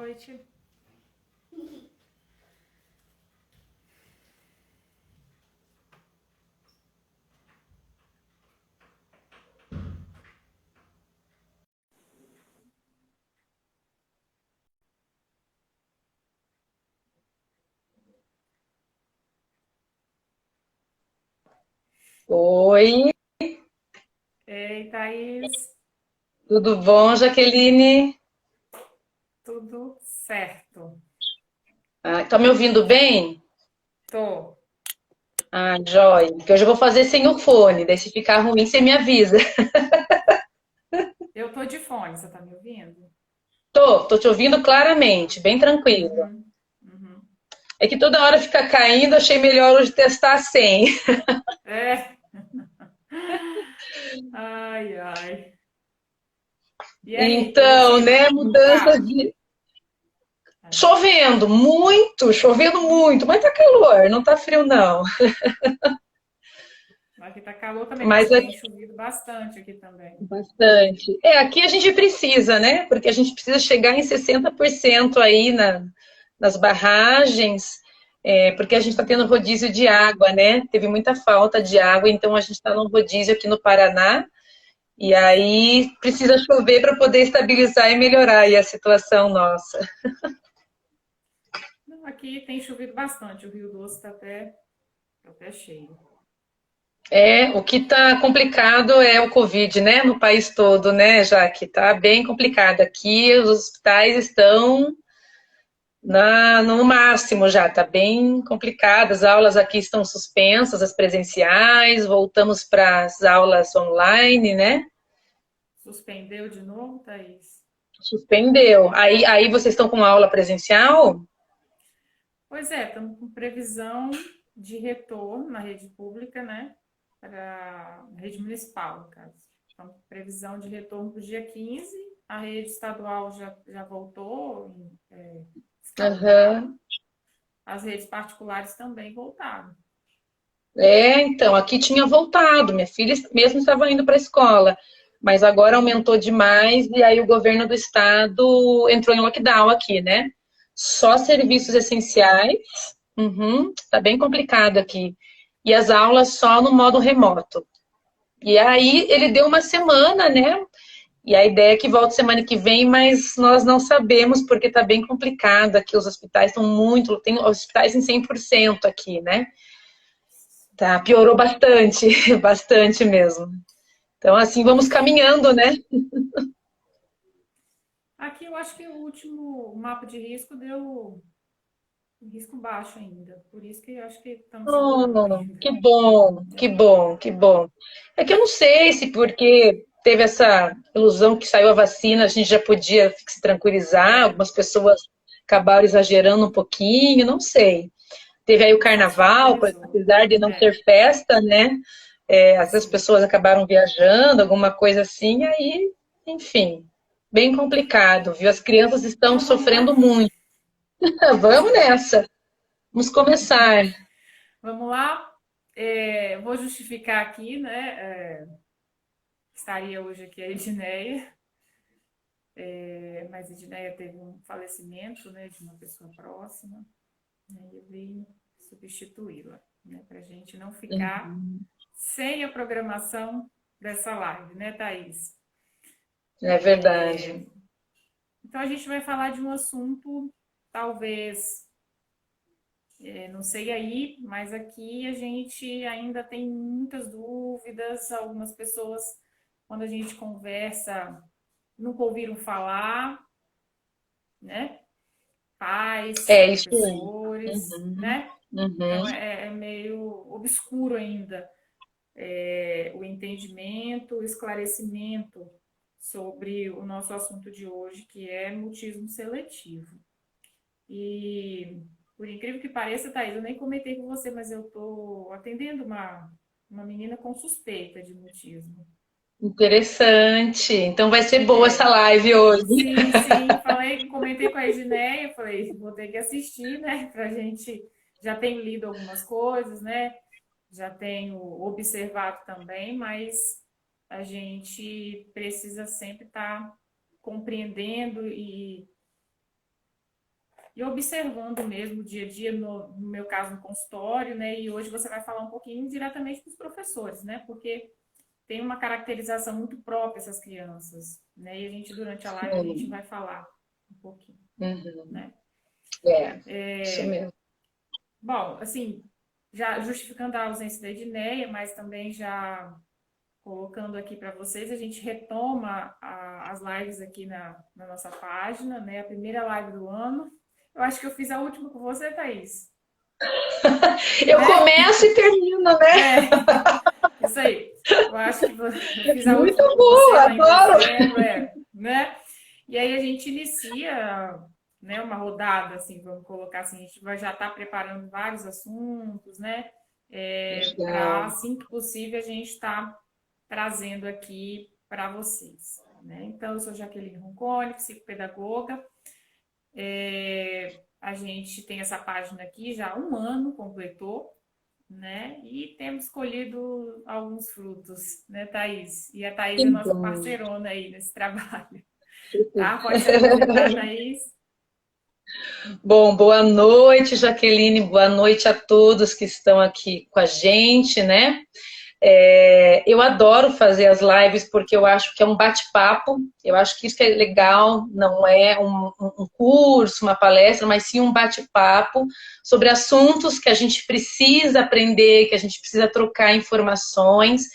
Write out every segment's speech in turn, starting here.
noite. Oi, Ei, Thaís, tudo bom, Jaqueline? tudo certo? Tá me ouvindo bem? Tô. Ah, joia. Que hoje eu vou fazer sem o fone, daí se ficar ruim, você me avisa. Eu tô de fone, você tá me ouvindo? Tô te ouvindo claramente, bem tranquilo. Uhum, uhum. É que toda hora fica caindo, achei melhor hoje testar sem. É. Ai, ai. E aí, Então, Curitiba? né, mudança Tá. de... Chovendo muito, mas tá calor, não tá frio não. Aqui tá calor também, mas Mas é tem chovido bastante aqui também. bastante. Aqui a gente precisa, né? Porque a gente precisa chegar em 60% aí nas barragens, porque a gente está tendo rodízio de água, né? Teve muita falta de água, então a gente está num rodízio aqui no Paraná, e aí precisa chover para poder estabilizar e melhorar aí a situação nossa. Não, aqui tem chovido bastante, o Rio Doce tá até cheio. O que está complicado é o Covid, né? No país todo, né, já que está bem complicado. Aqui os hospitais estão no máximo já, está bem complicado. As aulas aqui estão suspensas, as presenciais, voltamos para as aulas online, né? Suspendeu de novo, Thaís? Suspendeu. Aí vocês estão com aula presencial? Pois é, estamos com previsão de retorno na rede pública, né? Para a rede municipal, no caso. Então, previsão de retorno para o dia 15. A rede estadual já voltou escalonado. Aham. As redes particulares também voltaram. Então, aqui tinha voltado, minha filha mesmo estava indo para a escola, mas agora aumentou demais e aí o governo do estado entrou em lockdown aqui, né? Só serviços essenciais. Uhum, tá bem complicado aqui. E as aulas só no modo remoto. E aí ele deu uma semana, né? E a ideia é que volte semana que vem, mas nós não sabemos porque está bem complicado aqui. Os hospitais estão muito, tem hospitais em 100% aqui, né? Tá, piorou bastante, bastante mesmo. Então, assim, vamos caminhando, né? Aqui eu acho que o último mapa de risco deu risco baixo ainda. Por isso que eu acho que estamos segurando Oh, ainda. que bom, que bom, que bom. É que eu não sei se porque teve essa ilusão que saiu a vacina, a gente já podia se tranquilizar, É, algumas pessoas acabaram exagerando um pouquinho, não sei. Teve aí o só se carnaval, tranquilizou. apesar de não ter É, festa, né? Às vezes as sim. pessoas acabaram viajando, alguma coisa assim, aí, enfim, bem complicado, viu? As crianças estão Então vamos lá? sofrendo muito. Vamos nessa, vamos começar. Vamos lá. Vou justificar aqui, né? Estaria hoje aqui a Edneia, mas a Edneia teve um falecimento, né, de uma pessoa próxima, né, e eu vim substituí-la, né, para a gente não ficar sem a programação dessa live, né, Thaís? É verdade. Então a gente vai falar de um assunto, talvez, não sei aí, mas aqui a gente ainda tem muitas dúvidas, algumas pessoas, quando a gente conversa, nunca ouviram falar, né? Pais, É isso aí. professores, né? Uhum. Então é meio obscuro ainda o entendimento, o esclarecimento sobre o nosso assunto de hoje, que é mutismo seletivo. E por incrível que pareça, Thaís, eu nem comentei com você, mas eu estou atendendo uma menina com suspeita de mutismo. Interessante. Então vai ser boa essa É, live hoje. sim, sim, comentei com a Edneia, falei, vou ter que assistir, né? Pra gente, já tenho lido algumas coisas, né? Já tenho observado também, mas a gente precisa sempre estar compreendendo e observando mesmo o dia a dia, no meu caso, no consultório, né? E hoje você vai falar um pouquinho diretamente com os professores, né? Porque tem uma caracterização muito própria essas crianças, né? E a gente, durante a live, a gente Sim. vai falar um pouquinho, Uhum. né? É, isso mesmo. Bom, assim, já justificando a ausência da Edneia, mas também já colocando aqui para vocês, a gente retoma as lives aqui na nossa página, né? A primeira live do ano. Eu acho que eu fiz a última com você, Thaís, Eu né? começo e termino, né? Isso aí. Eu acho que eu fiz a Muito última com você boa, lá em adoro. dezembro, né? E aí a gente inicia, né, uma rodada, assim, vamos colocar assim, a gente vai já estar preparando vários assuntos, né? Para, Legal. assim que possível, a gente está trazendo aqui para vocês. Né? Então, eu sou Jaqueline Roncone, psicopedagoga. A gente tem essa página aqui já há um ano, completou, né? E temos escolhido alguns frutos, né, Thaís? E a Thaís Que é nossa bom. parceirona aí nesse trabalho. Tá? Pode se apresentar, Thaís? Bom, boa noite, Jaqueline. Boa noite a todos que estão aqui com a gente, né? Eu adoro fazer as lives porque eu acho que é um bate-papo. Eu acho que isso é legal, não é um curso, uma palestra, mas sim um bate-papo sobre assuntos que a gente precisa aprender, que a gente precisa trocar informações.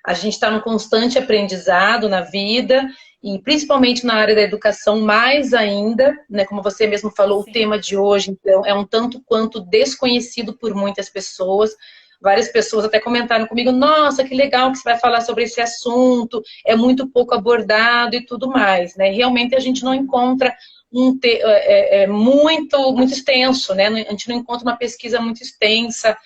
A gente está num constante aprendizado na vida e principalmente na área da educação, mais ainda, né? Como você mesmo falou, o Sim. tema de hoje, então, é um tanto quanto desconhecido por muitas pessoas. Várias pessoas até comentaram comigo, nossa, que legal que você vai falar sobre esse assunto, é muito pouco abordado e tudo mais, né? Realmente a gente não encontra muito extenso, né? A gente não encontra uma pesquisa muito extensa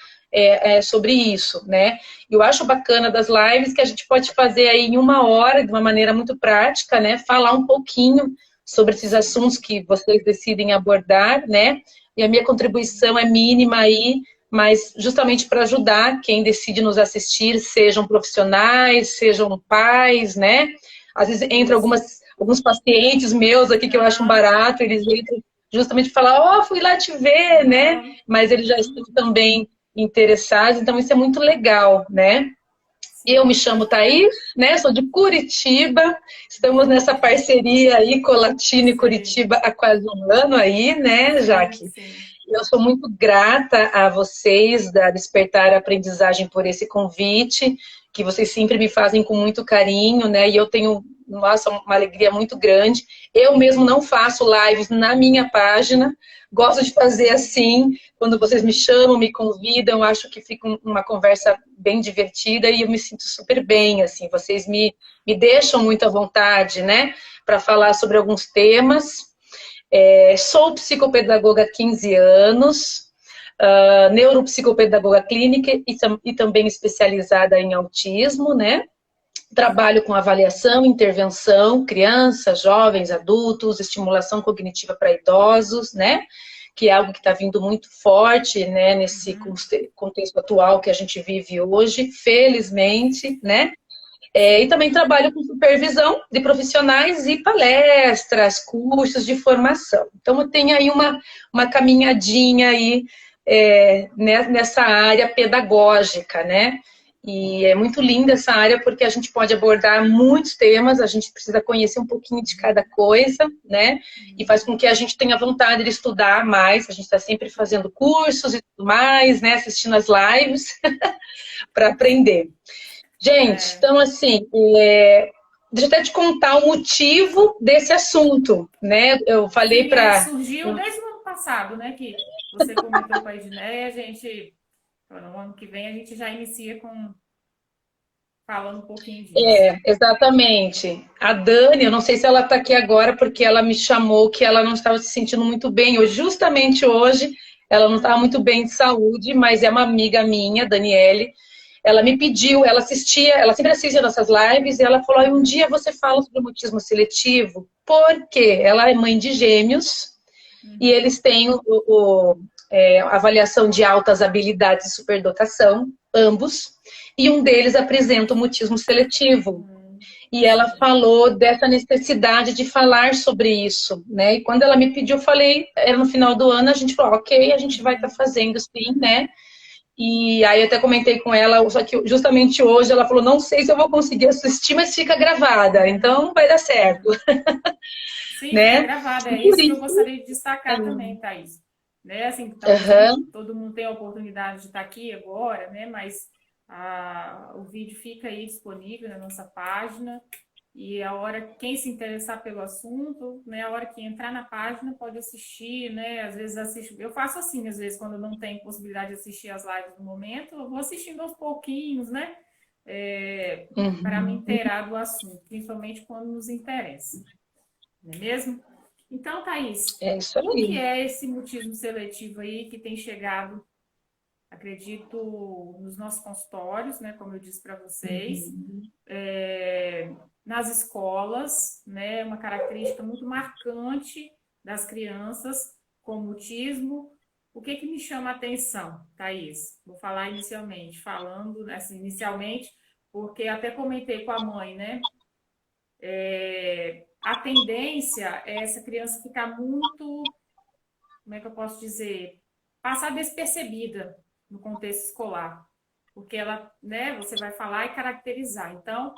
sobre isso, né? Eu acho bacana das lives que a gente pode fazer aí em uma hora, de uma maneira muito prática, né? Falar um pouquinho sobre esses Sim. assuntos que vocês decidem abordar, né? E a minha contribuição é mínima aí, mas justamente para ajudar quem decide nos assistir, sejam profissionais, sejam pais, né? Às vezes entra Isso. alguns pacientes meus aqui que eu acho um Não, barato, eles entram justamente para falar, ó, oh, fui lá te ver, né? não. Mas eles já estão Uhum. também interessados, então isso é muito legal, né? Eu me Sim. chamo Thaís, né? Sou de Curitiba. Estamos nessa parceria aí, Colatina e Sim. Curitiba, há quase um ano aí, né, Jaque? Sim. Eu sou muito grata a vocês da Despertar a Aprendizagem por esse convite, que vocês sempre me fazem com muito carinho, né? E eu tenho, nossa, uma alegria muito grande. Eu mesmo não faço lives na minha página, gosto de fazer assim, quando vocês me chamam, me convidam, acho que fica uma conversa bem divertida e eu me sinto super bem, assim, vocês me deixam muito à vontade, né, para falar sobre alguns temas. Sou psicopedagoga há 15 anos, neuropsicopedagoga clínica e também especializada em autismo, né? Trabalho com avaliação, intervenção, crianças, jovens, adultos, estimulação cognitiva para idosos, né? Que é algo que está vindo muito forte, né? Nesse Uhum. contexto atual que a gente vive hoje, felizmente, né? E Sim. também trabalho com supervisão de profissionais e palestras, cursos de formação. Então, eu tenho aí uma caminhadinha aí nessa área pedagógica, né? E é muito linda essa área porque a gente pode abordar muitos temas, a gente precisa conhecer um pouquinho de cada coisa, né? E faz com que a gente tenha vontade de estudar mais, a gente está sempre fazendo cursos e tudo mais, né? Assistindo as lives para aprender. Gente, É. então assim, deixa eu até te contar o motivo desse assunto, né? Eu falei Sim, para. surgiu desde o ano passado, né? Que você comentou com a Edneia, a gente, no ano que vem, a gente já inicia com falando um pouquinho disso. Exatamente. A Dani, eu não sei se ela está aqui agora, porque ela me chamou que ela não estava se sentindo muito bem hoje. Justamente hoje, ela não estava muito bem de saúde, mas é uma amiga minha, Daniele. Ela me pediu, ela assistia, ela sempre assiste nossas lives, e ela falou: um dia você fala sobre o mutismo seletivo, porque ela é mãe de gêmeos e Uhum. eles têm avaliação de altas habilidades e superdotação, ambos, e um deles apresenta o mutismo seletivo. e ela falou dessa necessidade de falar sobre isso, né? E quando ela me pediu, eu falei, era no final do ano, a gente falou, ok, a gente vai estar fazendo sim, né? E aí eu até comentei com ela, só que justamente hoje ela falou, não sei se eu vou conseguir assistir, mas fica gravada, então vai dar certo, Sim, fica né? gravada. E É por isso que eu isso, gostaria de destacar também, Thaís. Né? Assim, talvez nem aham, todo mundo tenha a oportunidade de estar aqui agora, né? Mas o vídeo fica aí disponível na nossa página. E a hora, quem se interessar pelo assunto, né? A hora que entrar na página pode assistir, né? Às vezes assiste. Eu faço assim, às vezes, quando não tem possibilidade de assistir as lives no momento, eu vou assistindo aos pouquinhos, né? Para me uhum, inteirar do assunto, principalmente quando nos interessa, não é mesmo? Então, Thaís, é isso o que aí. é esse mutismo seletivo aí que tem chegado, acredito, nos nossos consultórios, né, como eu disse para vocês, Uhum. nas escolas, né, uma característica muito marcante das crianças com mutismo. O que me chama a atenção, Thaís? Vou falar inicialmente, falando, assim, inicialmente, porque até comentei com a mãe, né? A tendência é essa criança ficar muito, como é que eu posso dizer, passar despercebida no contexto escolar, porque ela, né, você vai falar e caracterizar. Então,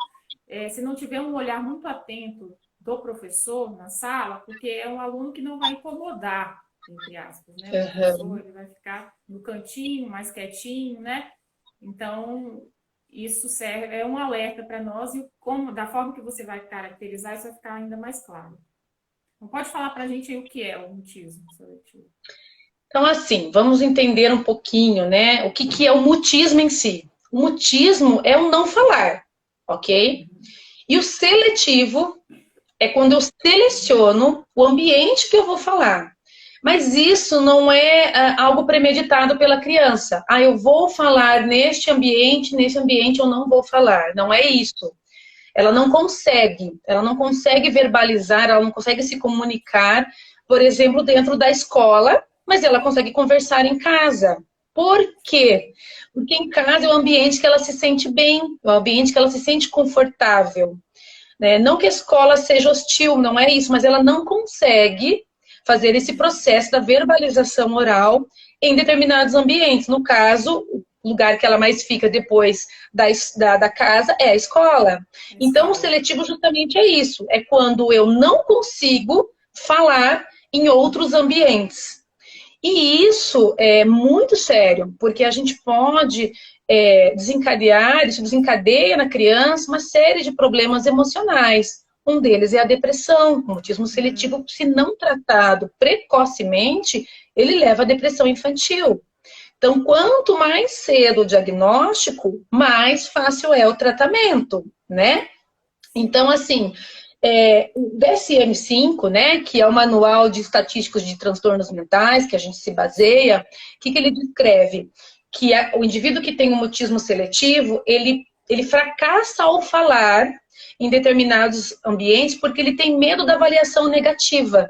se não tiver um olhar muito atento do professor na sala, porque é um aluno que não vai incomodar, entre aspas, né? O professor, Uhum. ele vai ficar no cantinho, mais quietinho, né? Então, isso serve, é um alerta para nós e como, da forma que você vai caracterizar, isso vai ficar ainda mais claro. Não pode falar para a gente aí o que é o mutismo seletivo. Então, assim, vamos entender um pouquinho, né? O que que é o mutismo em si? O mutismo é o não falar, ok? E o seletivo é quando eu seleciono o ambiente que eu vou falar. Mas isso não é algo premeditado pela criança. Ah, eu vou falar neste ambiente eu não vou falar. Não é isso. Ela não consegue verbalizar, ela não consegue se comunicar, por exemplo, dentro da escola, mas ela consegue conversar em casa. Por quê? Porque em casa é o ambiente que ela se sente bem, é o ambiente que ela se sente confortável. Né? Não que a escola seja hostil, não é isso, mas ela não consegue fazer esse processo da verbalização oral em determinados ambientes. No caso, o lugar que ela mais fica depois da casa é a escola. Na Então, o escola. seletivo justamente é isso: é quando eu não consigo falar em outros ambientes. E isso é muito sério, porque a gente pode desencadear, isso desencadeia na criança uma série de problemas emocionais. Um deles é a depressão. O mutismo seletivo, se não tratado precocemente, ele leva à depressão infantil. Então, quanto mais cedo o diagnóstico, mais fácil é o tratamento, né? Então, Sim. assim, o DSM-5, né, que é o Manual de Estatísticos de Transtornos Mentais, que a gente se baseia, o que ele descreve? Que o indivíduo que tem um mutismo seletivo, ele fracassa ao falar em determinados ambientes porque ele tem medo da avaliação negativa.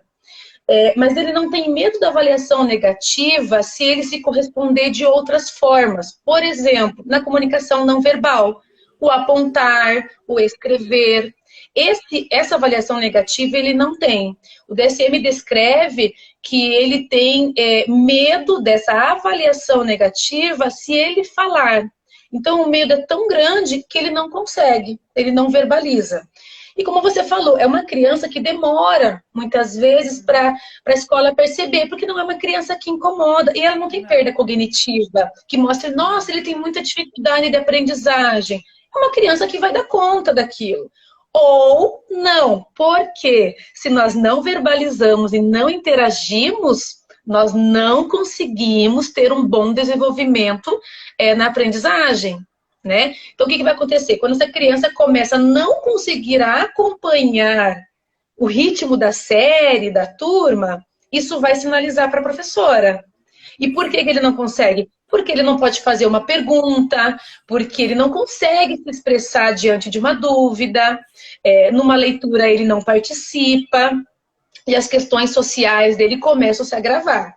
Mas ele não tem medo da avaliação negativa se ele se corresponder de outras formas. Por exemplo, na comunicação não verbal, o apontar, o escrever. Essa avaliação negativa ele não tem. O DSM descreve que ele tem medo dessa avaliação negativa se ele falar. Então, o medo é tão grande que ele não consegue, ele não verbaliza. E como você falou, é uma criança que demora, muitas vezes, para a escola perceber, porque não é uma criança que incomoda, e ela não tem perda Não, cognitiva, que mostre, nossa, não. ele tem muita dificuldade de aprendizagem. É uma criança que vai dar conta daquilo. Ou não, porque se nós não verbalizamos e não interagimos, nós não conseguimos ter um bom desenvolvimento na aprendizagem. Né? Então, o que vai acontecer? Quando essa criança começa a não conseguir acompanhar o ritmo da série, da turma, isso vai sinalizar para a professora. E por que ele não consegue? Porque ele não pode fazer uma pergunta, porque ele não consegue se expressar diante de uma dúvida, numa leitura ele não participa, e as questões sociais dele começam a se agravar.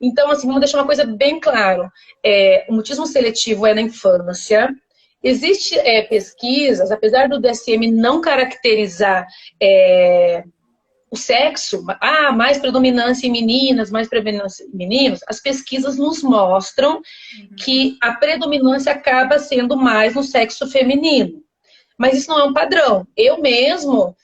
Então, assim, vamos deixar uma coisa bem claro. O mutismo seletivo é na infância, Existe pesquisas, apesar do DSM não caracterizar o sexo, mais predominância em meninas, mais predominância em meninos, as pesquisas nos mostram que a predominância acaba sendo mais no sexo feminino. Mas isso não é um padrão. Eu mesmo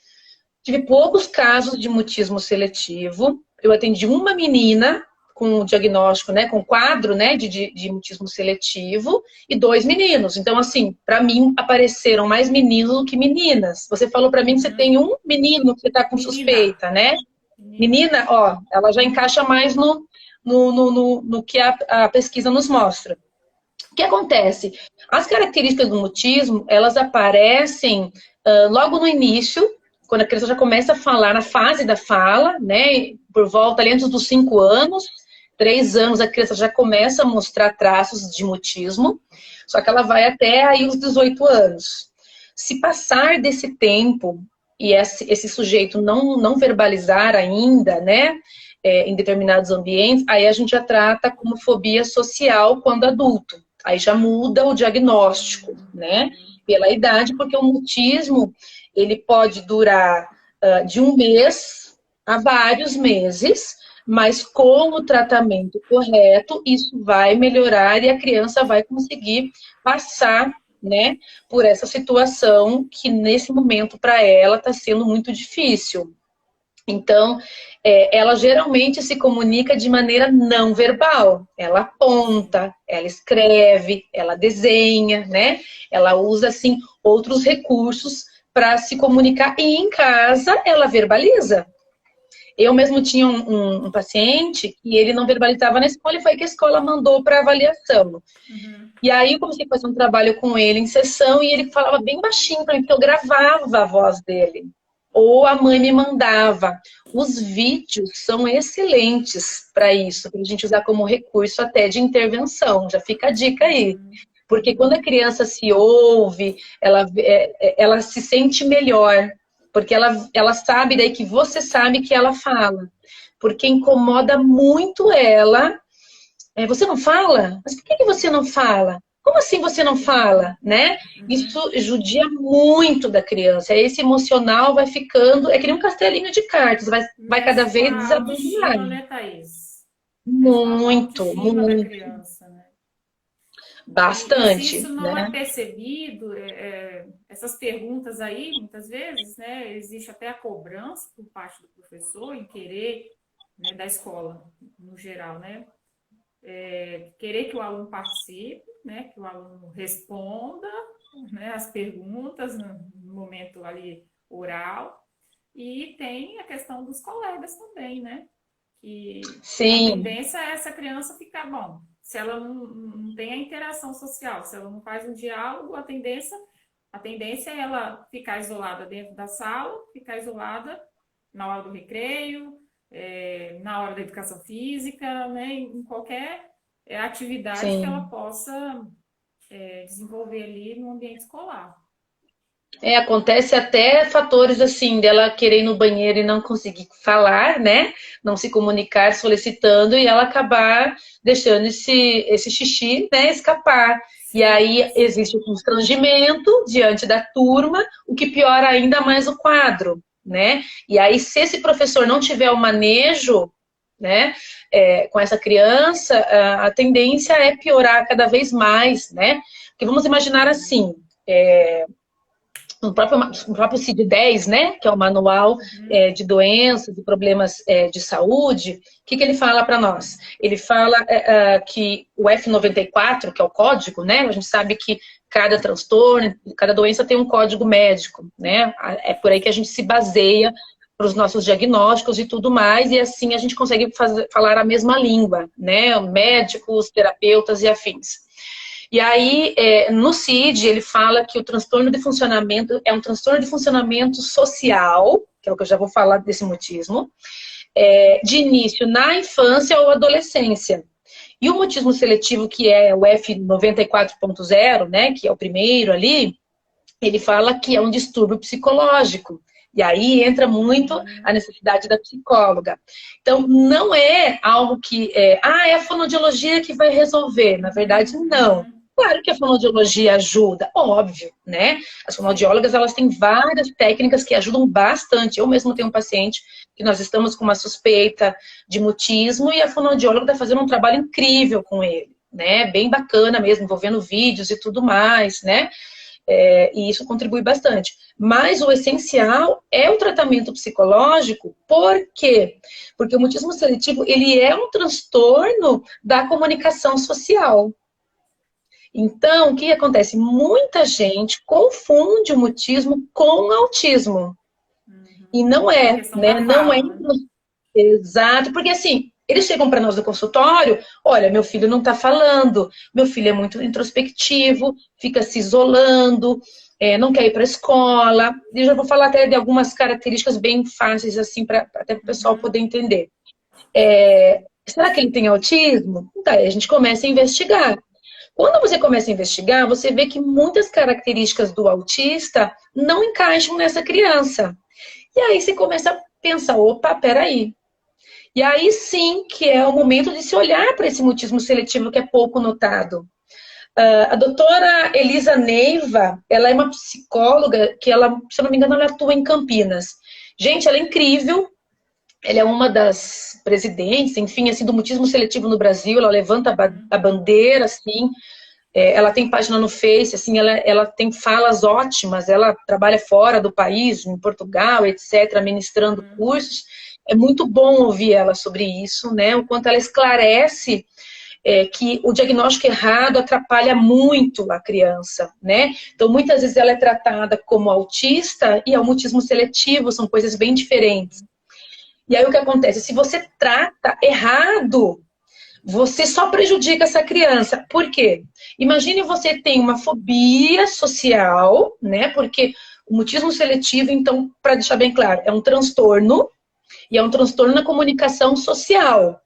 tive poucos casos de mutismo seletivo. Eu atendi uma menina com diagnóstico, né, com quadro, né, de mutismo seletivo e 2 meninos. Então, assim, para mim apareceram mais meninos do que meninas. Você falou para mim que você tem um menino que você está com suspeita, né? Menina, ó, ela já encaixa mais no que a pesquisa nos mostra. O que acontece? As características do mutismo, elas aparecem logo no início, quando a criança já começa a falar, na fase da fala, né? Por volta ali antes dos 5 anos, 3 anos, a criança já começa a mostrar traços de mutismo, só que ela vai até aí os 18 anos. Se passar desse tempo e esse sujeito não verbalizar ainda, né, em determinados ambientes, aí a gente já trata como fobia social quando adulto. Aí já muda o diagnóstico, né, pela idade, porque o mutismo, ele pode durar de 1 mês a vários meses, mas com o tratamento correto, isso vai melhorar e a criança vai conseguir passar, né, por essa situação que nesse momento para ela está sendo muito difícil. Então, ela geralmente se comunica de maneira não verbal. Ela aponta, ela escreve, ela desenha, né? Ela usa, assim, outros recursos para se comunicar. E em casa, ela verbaliza. Eu mesmo tinha um paciente e ele não verbalizava na escola e foi que a escola mandou para avaliação. E aí eu comecei a fazer um trabalho com ele em sessão e ele falava bem baixinho para mim, porque eu gravava a voz dele. Ou a mãe me mandava. Os vídeos são excelentes para isso, para a gente usar como recurso até de intervenção. Já fica a dica aí. Porque quando a criança se ouve, ela se sente melhor. Porque ela sabe daí que você sabe que ela fala. Porque incomoda muito ela. Você não fala? Mas por que você não fala? Como assim você não fala, né? Isso judia muito da criança. Esse emocional vai ficando... É que nem um castelinho de cartas. Vai cada Mexe com vez a desabando autoestima, mais. né, Thaís? Mexe com a Muito, autoestima da muito. criança, né? E se Bastante, isso não é né? percebido, essas perguntas aí, muitas vezes, né, existe até a cobrança por parte do professor em querer, né, da escola, no geral, né, querer que o aluno participe, né, que o aluno responda, né, as perguntas no momento ali oral, e tem a questão dos colegas também, né, que a Sim, tendência é essa criança ficar, bom, se ela não tem a interação social, se ela não faz um diálogo, a tendência é ela ficar isolada dentro da sala, ficar isolada na hora do recreio, na hora da educação física, né, em qualquer atividade que ela sim. possa desenvolver ali no ambiente escolar. Acontece até fatores assim, dela querer ir no banheiro e não conseguir falar, né? Não se comunicar, solicitando, e ela acabar deixando esse xixi, né, escapar. E Sim, aí existe sim. o constrangimento diante da turma, o que piora ainda mais o quadro, né? E aí, se esse professor não tiver o manejo, né, com essa criança, a tendência é piorar cada vez mais, né? Porque vamos imaginar assim, no próprio CID-10, né, que é o Manual de Doenças e Problemas de Saúde, o que ele fala para nós? Ele fala que o F94, que é o código, né, a gente sabe que cada transtorno, cada doença tem um código médico, né, é por aí que a gente se baseia para os nossos diagnósticos e tudo mais, e assim a gente consegue falar a mesma língua, né, médicos, terapeutas e afins. E aí, no CID, ele fala que o transtorno de funcionamento é um transtorno de funcionamento social, que é o que eu já vou falar desse mutismo, de início na infância ou adolescência. E o mutismo seletivo, que é o F94.0, né, que é o primeiro ali, ele fala que é um distúrbio psicológico. E aí entra muito a necessidade da psicóloga. Então, não é algo que é a fonoaudiologia que vai resolver. Na verdade, não. Claro que a fonoaudiologia ajuda, óbvio, né? As fonoaudiólogas, elas têm várias técnicas que ajudam bastante. Eu mesmo tenho um paciente que nós estamos com uma suspeita de mutismo e a fonoaudióloga está fazendo um trabalho incrível com ele, né? Bem bacana mesmo, envolvendo vídeos e tudo mais, né? E isso contribui bastante. Mas o essencial é o tratamento psicológico, por quê? Porque o mutismo seletivo, ele é um transtorno da comunicação social. Então, o que acontece? Muita gente confunde o mutismo com o autismo. E não Pela é, questão né? da Não é fala, né? exato, porque assim, eles chegam para nós no consultório, olha, meu filho não está falando, meu filho é muito introspectivo, fica se isolando, não quer ir para a escola. E eu já vou falar até de algumas características bem fáceis, assim, até para o pessoal Uhum. poder entender. Será que ele tem autismo? Daí a gente começa a investigar. Quando você começa a investigar, você vê que muitas características do autista não encaixam nessa criança. E aí você começa a pensar, opa, peraí. E aí sim que é o momento de se olhar para esse mutismo seletivo que é pouco notado. A doutora Elisa Neiva, ela é uma psicóloga que ela, se eu não me engano, ela atua em Campinas. Gente, ela é incrível. Ela é uma das presidentes, enfim, assim, do mutismo seletivo no Brasil. Ela levanta a bandeira, assim. Ela tem página no Face, assim, ela tem falas ótimas. Ela trabalha fora do país, em Portugal, etc., ministrando cursos. É muito bom ouvir ela sobre isso, né? O quanto ela esclarece que o diagnóstico errado atrapalha muito a criança, né? Então, muitas vezes ela é tratada como autista e autismo seletivo, são coisas bem diferentes. E aí o que acontece? Se você trata errado, você só prejudica essa criança. Por quê? Imagine você tem uma fobia social, né? Porque o mutismo seletivo, então, para deixar bem claro, é um transtorno, e é um transtorno na comunicação social,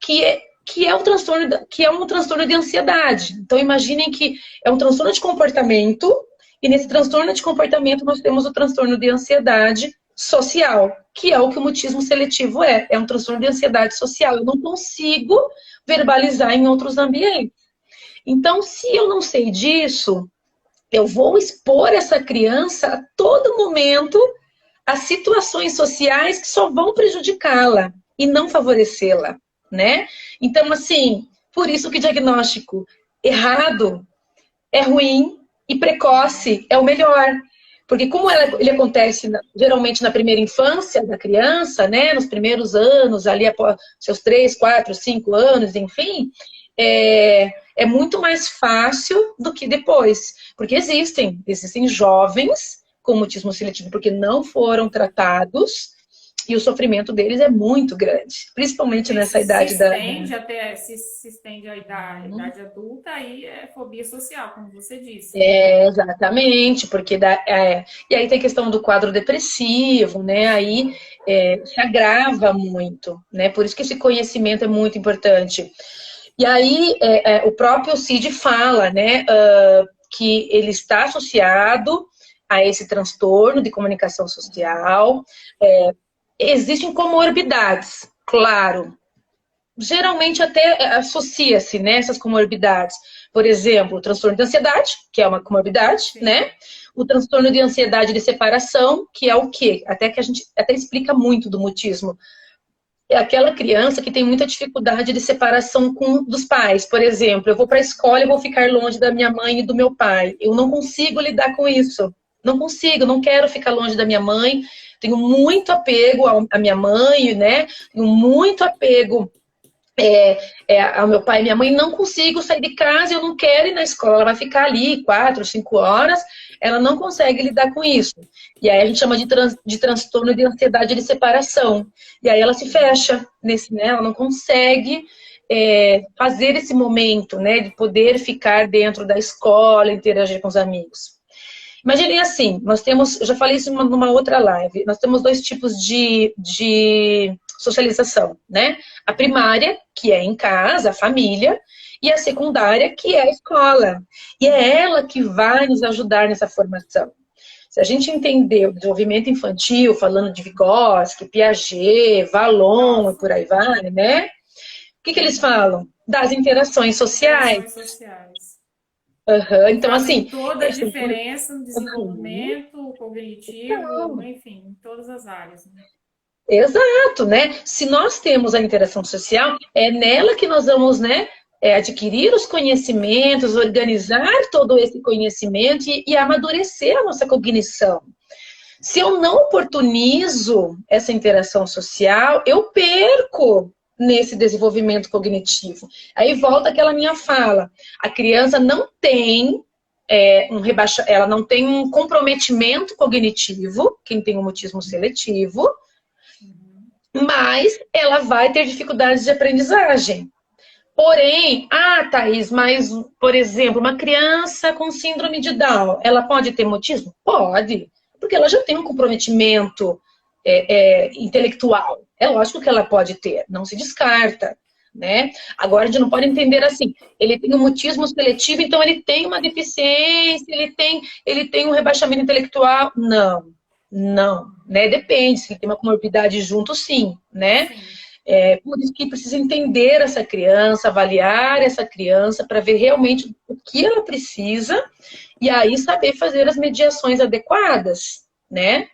que é um transtorno de ansiedade. Então, imaginem que é um transtorno de comportamento, e nesse transtorno de comportamento nós temos o transtorno de ansiedade social, que é o que o mutismo seletivo é. É um transtorno de ansiedade social. Eu não consigo verbalizar em outros ambientes. Então, se eu não sei disso, eu vou expor essa criança a todo momento a situações sociais que só vão prejudicá-la e não favorecê-la, né? Então, assim, por isso que diagnóstico errado é ruim e precoce é o melhor. Porque como ele acontece geralmente na primeira infância da criança, né, nos primeiros anos, ali após seus 3, 4, 5 anos, enfim, é muito mais fácil do que depois. Porque existem jovens com mutismo seletivo porque não foram tratados e o sofrimento deles é muito grande, principalmente Porque nessa se idade da... estende até, se estende à idade adulta, aí é fobia social, como você disse, né? Exatamente, porque e aí tem a questão do quadro depressivo, né? Aí se agrava muito, né? Por isso que esse conhecimento é muito importante. E aí o próprio CID fala, né, que ele está associado a esse transtorno de comunicação social. Existem comorbidades, claro. Geralmente até associa-se, né, essas comorbidades. Por exemplo, o transtorno de ansiedade, que é uma comorbidade, Sim. né? O transtorno de ansiedade de separação, que é o quê? Até que a gente até explica muito do mutismo. É aquela criança que tem muita dificuldade de separação dos pais. Por exemplo, eu vou para a escola e vou ficar longe da minha mãe e do meu pai. Eu não consigo lidar com isso. Não consigo, não quero ficar longe da minha mãe. Tenho muito apego à minha mãe, né? Tenho muito apego ao meu pai e minha mãe. Não consigo sair de casa, eu não quero ir na escola. Ela vai ficar ali 4, 5 horas. Ela não consegue lidar com isso. E aí a gente chama de transtorno de ansiedade de separação. E aí ela se fecha nesse, né? Ela não consegue fazer esse momento, né? De poder ficar dentro da escola, interagir com os amigos. Imaginem assim, nós temos, eu já falei isso numa outra live, nós temos dois tipos de socialização, né? A primária, que é em casa, a família, e a secundária, que é a escola. E é ela que vai nos ajudar nessa formação. Se a gente entender o desenvolvimento infantil, falando de Vygotsky, Piaget, Vallon e por aí vai, né? O que eles falam? Das interações sociais. Interações sociais. Aham. E Então, fazem assim, toda a assim, diferença no uhum. desenvolvimento cognitivo, Então, enfim, em todas as áreas, né? exato, né? Se nós temos a interação social, é nela que nós vamos, né, adquirir os conhecimentos, organizar todo esse conhecimento e amadurecer a nossa cognição. Se eu não oportunizo essa interação social, eu perco nesse desenvolvimento cognitivo. Aí volta aquela minha fala. A criança não tem ela não tem um comprometimento cognitivo, quem tem um mutismo seletivo, Uhum. mas ela vai ter dificuldades de aprendizagem. Porém, Thaís, mas, por exemplo, uma criança com síndrome de Down, ela pode ter mutismo? Pode, porque ela já tem um comprometimento intelectual. É lógico que ela pode ter, não se descarta, né? Agora, a gente não pode entender assim, ele tem um mutismo seletivo, então ele tem uma deficiência, ele tem um rebaixamento intelectual. Não, não, né? Depende, se ele tem uma comorbidade junto, sim, né? Sim. Por isso que precisa entender essa criança, avaliar essa criança para ver realmente o que ela precisa e aí saber fazer as mediações adequadas, né?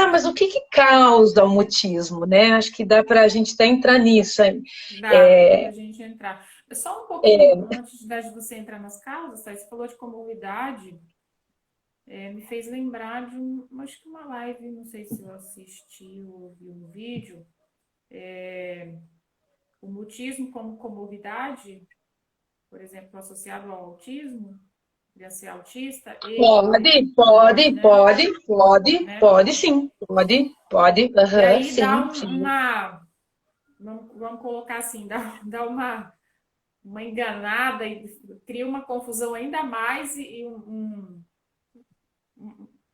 Mas o que causa o mutismo, né? Acho que dá para a gente até entrar nisso aí. Dá para a gente entrar. Só um pouquinho antes de você entrar nas causas, tá? Você falou de comorbidade, me fez lembrar de acho que uma live, não sei se eu assisti ou vi um vídeo, o mutismo como comorbidade, por exemplo, associado ao autismo, criança ser autista, pode, né? Né? Pode sim, pode, E aham, aí dá sim, sim. vamos colocar assim, dá uma enganada e cria uma confusão ainda mais e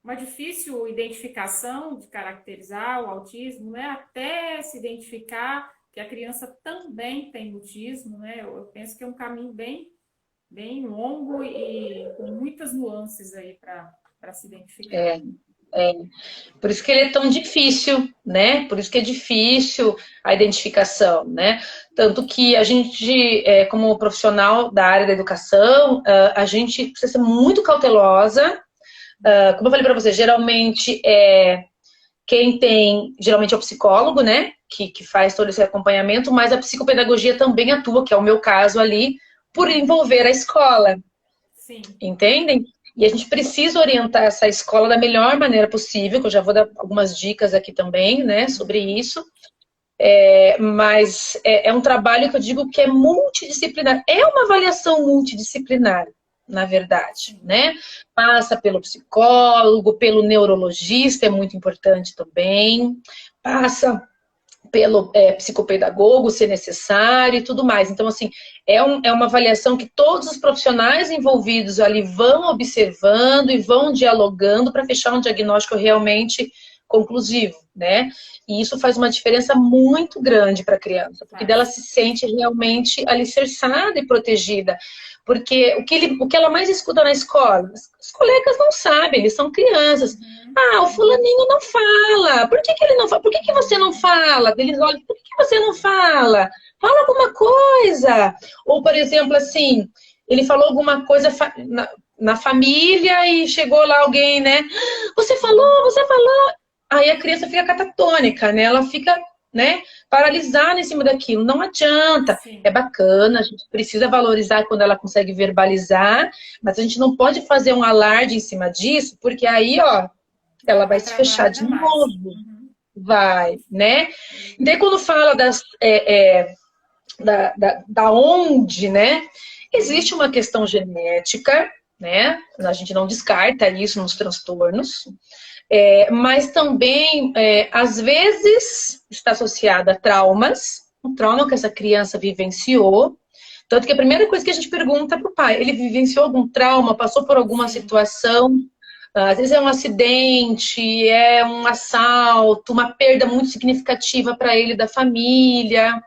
uma difícil identificação de caracterizar o autismo, né? Até se identificar que a criança também tem mutismo, né? Eu penso que é um caminho bem longo e com muitas nuances aí para se identificar. É, é. Por isso que ele é tão difícil, né? Por isso que é difícil a identificação, né? Tanto que a gente, como profissional da área da educação, a gente precisa ser muito cautelosa. Como eu falei para você, geralmente quem tem, geralmente é o psicólogo, né? Que faz todo esse acompanhamento, mas a psicopedagogia também atua, que é o meu caso ali, por envolver a escola. Sim, Entendem? E a gente precisa orientar essa escola da melhor maneira possível, que eu já vou dar algumas dicas aqui também, né, sobre uhum. isso. Mas é um trabalho que eu digo que é multidisciplinar. É uma avaliação multidisciplinar, na verdade, Sim, né? Passa pelo psicólogo, pelo neurologista, é muito importante também. Passa pelo psicopedagogo, se necessário e tudo mais. Então, assim, é uma avaliação que todos os profissionais envolvidos ali vão observando e vão dialogando para fechar um diagnóstico realmente conclusivo, né? E isso faz uma diferença muito grande para a criança, porque dela faz. se sente realmente alicerçada e protegida. Porque o que ela mais escuta na escola, os colegas não sabem, eles são crianças. Uhum, O uhum, fulaninho não fala. Por que ele não fala? Por que você não uhum. fala? Eles olham, por que você não fala? Fala alguma coisa. Ou, por exemplo, assim, ele falou alguma coisa na família e chegou lá alguém, né? Você falou. Aí a criança fica catatônica, né? Ela fica, né, paralisada em cima daquilo. Não adianta. É Sim, bacana, a gente precisa valorizar quando ela consegue verbalizar, mas a gente não pode fazer um alarde em cima disso, porque aí, ó, ela vai vai se travar fechar ainda de mais. novo. Uhum. Vai, né? E daí quando fala da onde, né? Existe uma questão genética, né? A gente não descarta isso nos transtornos, mas também, às vezes, está associada a traumas, um trauma que essa criança vivenciou. Tanto que a primeira coisa que a gente pergunta para o pai, ele vivenciou algum trauma, passou por alguma Sim, situação. Às vezes é um acidente, é um assalto, uma perda muito significativa para ele da família.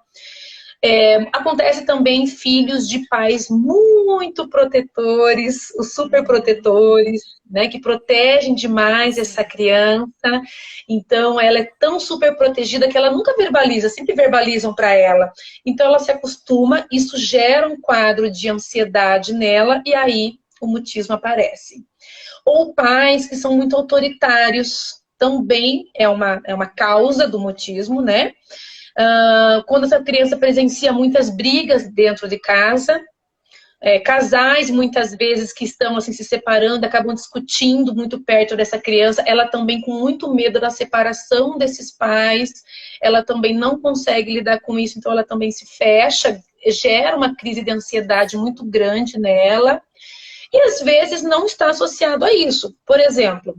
Acontece também filhos de pais muito protetores, os super Uhum. protetores, né, que protegem demais essa Sim. criança. Então, ela é tão super protegida que ela nunca verbaliza, sempre verbalizam para ela. Então, ela se acostuma, isso gera um quadro de ansiedade nela e aí o mutismo aparece. Ou pais que são muito autoritários, também é uma causa do mutismo, né? Quando essa criança presencia muitas brigas dentro de casa, casais muitas vezes que estão assim se separando acabam discutindo muito perto dessa criança, ela também com muito medo da separação desses pais, ela também não consegue lidar com isso, então ela também se fecha, gera uma crise de ansiedade muito grande nela, e às vezes não está associado a isso. Por exemplo,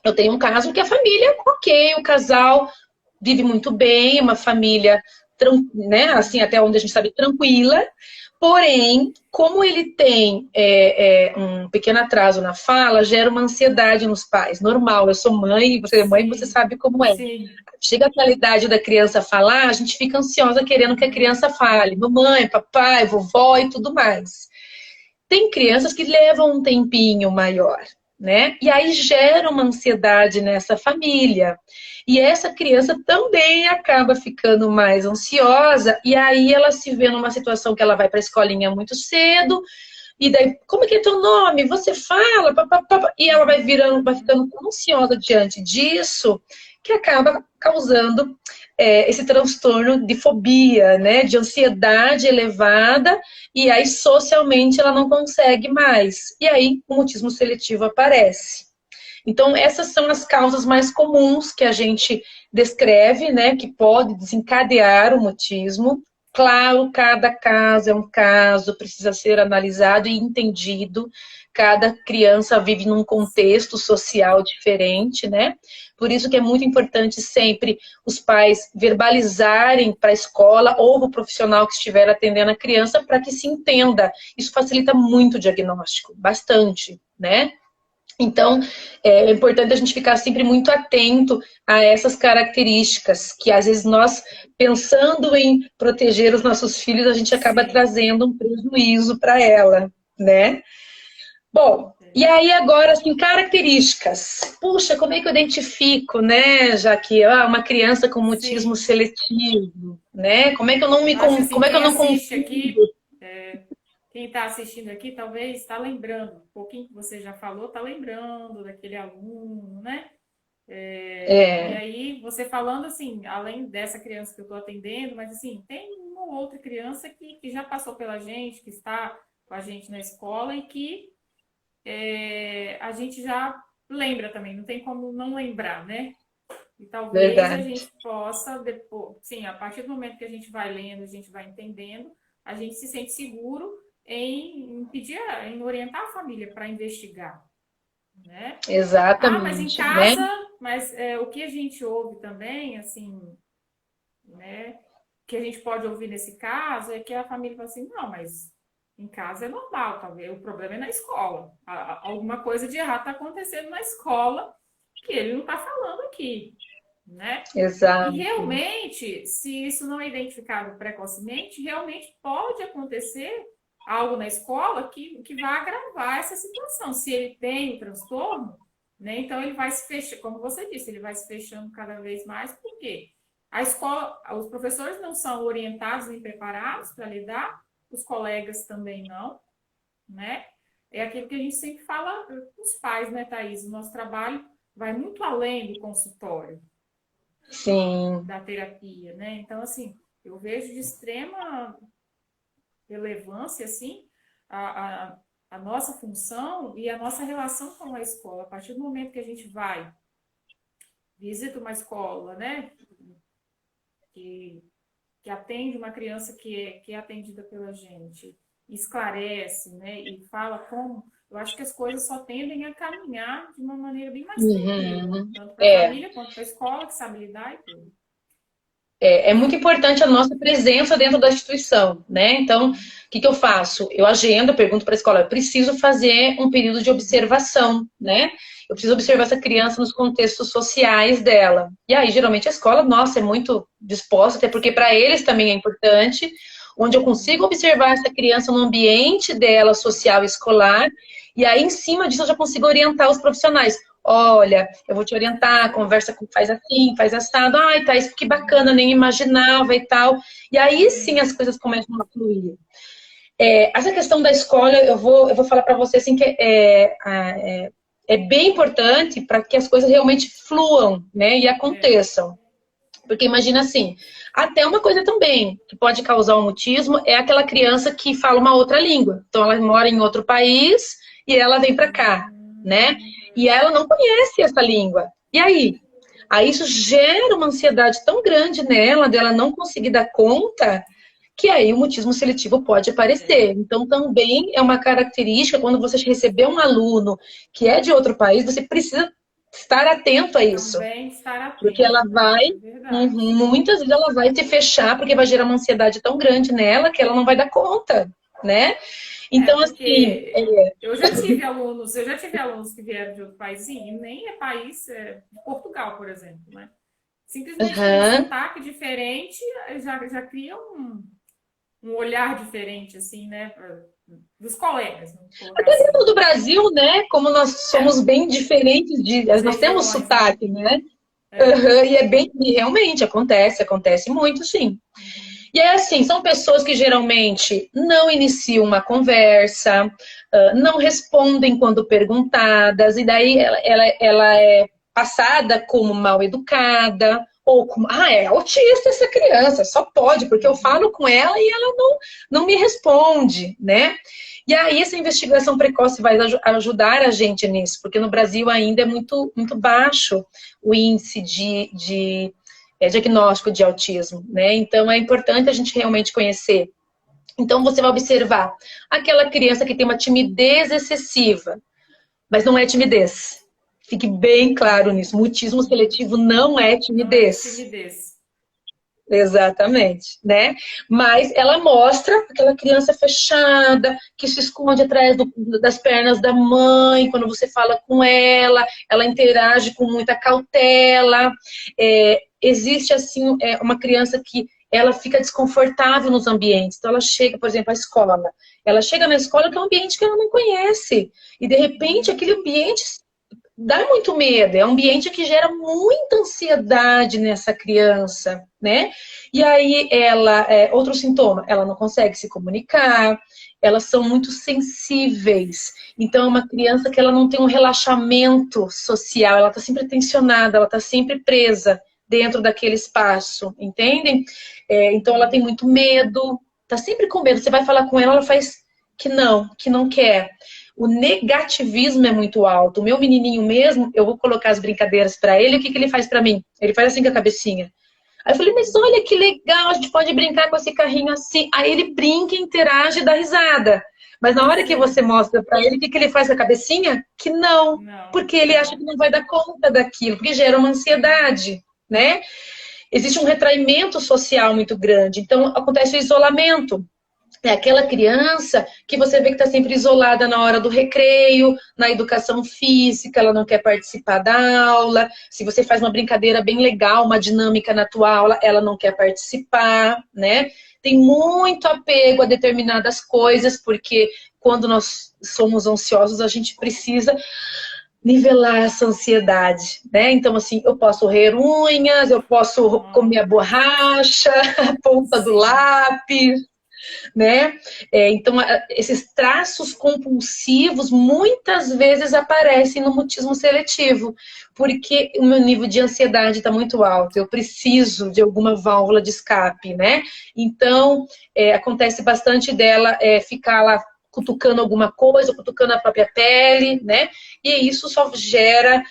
eu tenho um caso que a família, ok, o casal vive muito bem, uma família, né, assim, até onde a gente sabe, tranquila. Porém, como ele tem um pequeno atraso na fala, gera uma ansiedade nos pais. Normal, eu sou mãe, você é mãe, você Sim. sabe como é. Sim. Chega aquela idade da criança falar, a gente fica ansiosa querendo que a Uhum. criança fale. Mamãe, papai, vovó e tudo mais. Tem crianças que levam um tempinho maior, né? E aí gera uma ansiedade nessa família. E essa criança também acaba ficando mais ansiosa, e aí ela se vê numa situação que ela vai para a escolinha muito cedo, e daí, como é que é teu nome? Você fala, papapá, e ela vai virando, vai Uhum. ficando tão ansiosa diante disso, que acaba causando esse transtorno de fobia, né? De ansiedade elevada, e aí socialmente ela não consegue mais. E aí o mutismo seletivo aparece. Então, essas são as causas mais comuns que a gente descreve, né, que pode desencadear o mutismo. Claro, cada caso é um caso, precisa ser analisado e entendido. Cada criança vive num contexto social diferente, né? Por isso que é muito importante sempre os pais verbalizarem para a escola ou para o profissional que estiver atendendo a criança para que se entenda. Isso facilita muito o diagnóstico, bastante, né? Então, é importante a gente ficar sempre muito atento a essas características, que às vezes nós, pensando em proteger os nossos filhos, a gente acaba Sim. trazendo um prejuízo para ela, né? Bom, e É. aí agora, assim, características. Puxa, como é que eu identifico, né, já que uma criança com mutismo Sim. seletivo, né? Como é que eu não me, Eu acho assim, como é que eu quem não assiste confundo? aqui, quem está assistindo aqui, talvez está lembrando, um pouquinho que você já falou, está lembrando daquele aluno, né? E É, aí, você falando assim, além dessa criança que eu estou atendendo, mas assim, tem uma ou outra criança que já passou pela gente, que está com a gente na escola e que a gente já lembra também, não tem como não lembrar, né? E talvez a verdade. gente possa, depois, sim, a partir do momento que a gente vai lendo, a gente vai entendendo, a gente se sente seguro em pedir, em orientar a família para investigar, né? Ah, mas em Exatamente, né? casa, mas o que a gente ouve também, assim, né? Que a gente pode ouvir nesse caso é que a família fala assim, não, mas em casa é normal, talvez o problema é na escola. Alguma coisa de errado está acontecendo na escola que ele não está falando aqui, né? E Exato. realmente, se isso não é identificado precocemente, realmente pode acontecer algo na escola que vai agravar essa situação. Se ele tem o transtorno, né, então ele vai se fechando, como você disse, ele vai se fechando cada vez mais, por quê? A escola, os professores não são orientados nem preparados para lidar, os colegas também não, né? É aquilo que a gente sempre fala com os pais, né, Thaís? O nosso trabalho vai muito além do consultório, Sim. da terapia, né? Então, assim, eu vejo de extrema relevância, assim, a, a, a nossa função e a nossa relação com a escola. A partir do momento que a gente vai, visita uma escola, né? Que, que atende uma criança que é atendida pela gente, esclarece, né? E fala como. Eu acho que as coisas só tendem a caminhar de uma maneira bem mais tranquila, Uhum. tanto para a É, família quanto para a escola, que sabe lidar e tudo. é muito importante a nossa presença dentro da instituição, né? Então, Sim. que eu faço? Eu agendo, eu pergunto para a escola, eu preciso fazer um período de observação, né? Eu preciso observar essa criança nos contextos sociais dela. E aí, geralmente, a escola, nossa, é muito disposta, até porque para eles também é importante, onde eu consigo observar essa criança no ambiente dela, social e escolar, e aí, em cima disso, eu já consigo orientar os profissionais. Olha, eu vou te orientar, conversa com, faz assim, faz assado. Ai, tá, isso que bacana, nem imaginava e tal. E aí sim as coisas começam a fluir. Essa questão da escola, eu vou falar para você assim que é bem importante para que as coisas realmente fluam, né, e aconteçam. Porque imagina assim, até uma coisa também que pode causar um mutismo é aquela criança que fala uma outra língua. Então ela mora em outro país e ela vem para cá, né? E ela não conhece essa língua. E aí? Aí isso gera uma ansiedade tão grande nela, dela não conseguir dar conta, que aí o mutismo seletivo pode aparecer. Então, também é uma característica, quando você receber um aluno que é de outro país, você precisa estar atento a isso. Também estar Porque ela atento, vai, é verdade. muitas vezes ela vai te fechar, porque vai gerar uma ansiedade tão grande nela que ela não vai dar conta, né? Então, assim, Porque eu já tive alunos que vieram de outro país, e nem é país, de Portugal, por exemplo, né? Simplesmente pelo aham. sotaque diferente, já cria um olhar diferente, assim, né? Dos colegas, vamos colocar Até assim. mesmo do Brasil, né? Como nós somos É, bem diferentes as nós temos regiões, né? sotaque, né? Aham, e é bem, e realmente acontece muito, sim. E é assim, são pessoas que geralmente não iniciam uma conversa, não respondem quando perguntadas, e daí ela é passada como mal educada, ou como, é autista essa criança, só pode, porque eu falo com ela e ela não me responde, né? E aí essa investigação precoce vai ajudar a gente nisso, porque no Brasil ainda é muito, muito baixo o índice de diagnóstico de autismo, né? Então é importante a gente realmente conhecer. Então você vai observar aquela criança que tem uma timidez excessiva, mas não é timidez. Fique bem claro nisso. Mutismo seletivo não é Não é timidez. timidez. Exatamente, né? Mas ela mostra aquela criança fechada, que se esconde atrás das pernas da mãe, quando você fala com ela interage com muita cautela. Existe, assim, uma criança que ela fica desconfortável nos ambientes. Então, ela chega, por exemplo, à escola. Ela chega na escola que é um ambiente que ela não conhece. E, de repente, aquele ambiente dá muito medo, é um ambiente que gera muita ansiedade nessa criança, né? E aí outro sintoma, ela não consegue se comunicar, elas são muito sensíveis. Então é uma criança que ela não tem um relaxamento social, ela está sempre tensionada, ela está sempre presa dentro daquele espaço, entendem? Então ela tem muito medo, está sempre com medo. Você vai falar com ela faz que não quer. O negativismo é muito alto. O meu menininho mesmo, eu vou colocar as brincadeiras para ele, o que ele faz para mim? Ele faz assim com a cabecinha. Aí eu falei, mas olha que legal, a gente pode brincar com esse carrinho assim. Aí ele brinca, interage e dá risada. Mas na hora que você mostra para ele, o que ele faz com a cabecinha? Que não. Não, Porque ele acha que não vai dar conta daquilo, porque gera uma ansiedade, né? Existe um retraimento social muito grande. Então, acontece o isolamento. É aquela criança que você vê que está sempre isolada na hora do recreio, na educação física, ela não quer participar da aula. Se você faz uma brincadeira bem legal, uma dinâmica na tua aula, ela não quer participar, né? Tem muito apego a determinadas coisas, porque quando nós somos ansiosos, a gente precisa nivelar essa ansiedade, né? Então, assim, eu posso roer unhas, eu posso comer a borracha, a ponta do sim. lápis, né? Então, esses traços compulsivos muitas vezes aparecem no mutismo seletivo, porque o meu nível de ansiedade está muito alto, eu preciso de alguma válvula de escape, né? Então, acontece bastante dela ficar lá cutucando alguma coisa, cutucando a própria pele, né? E isso só gera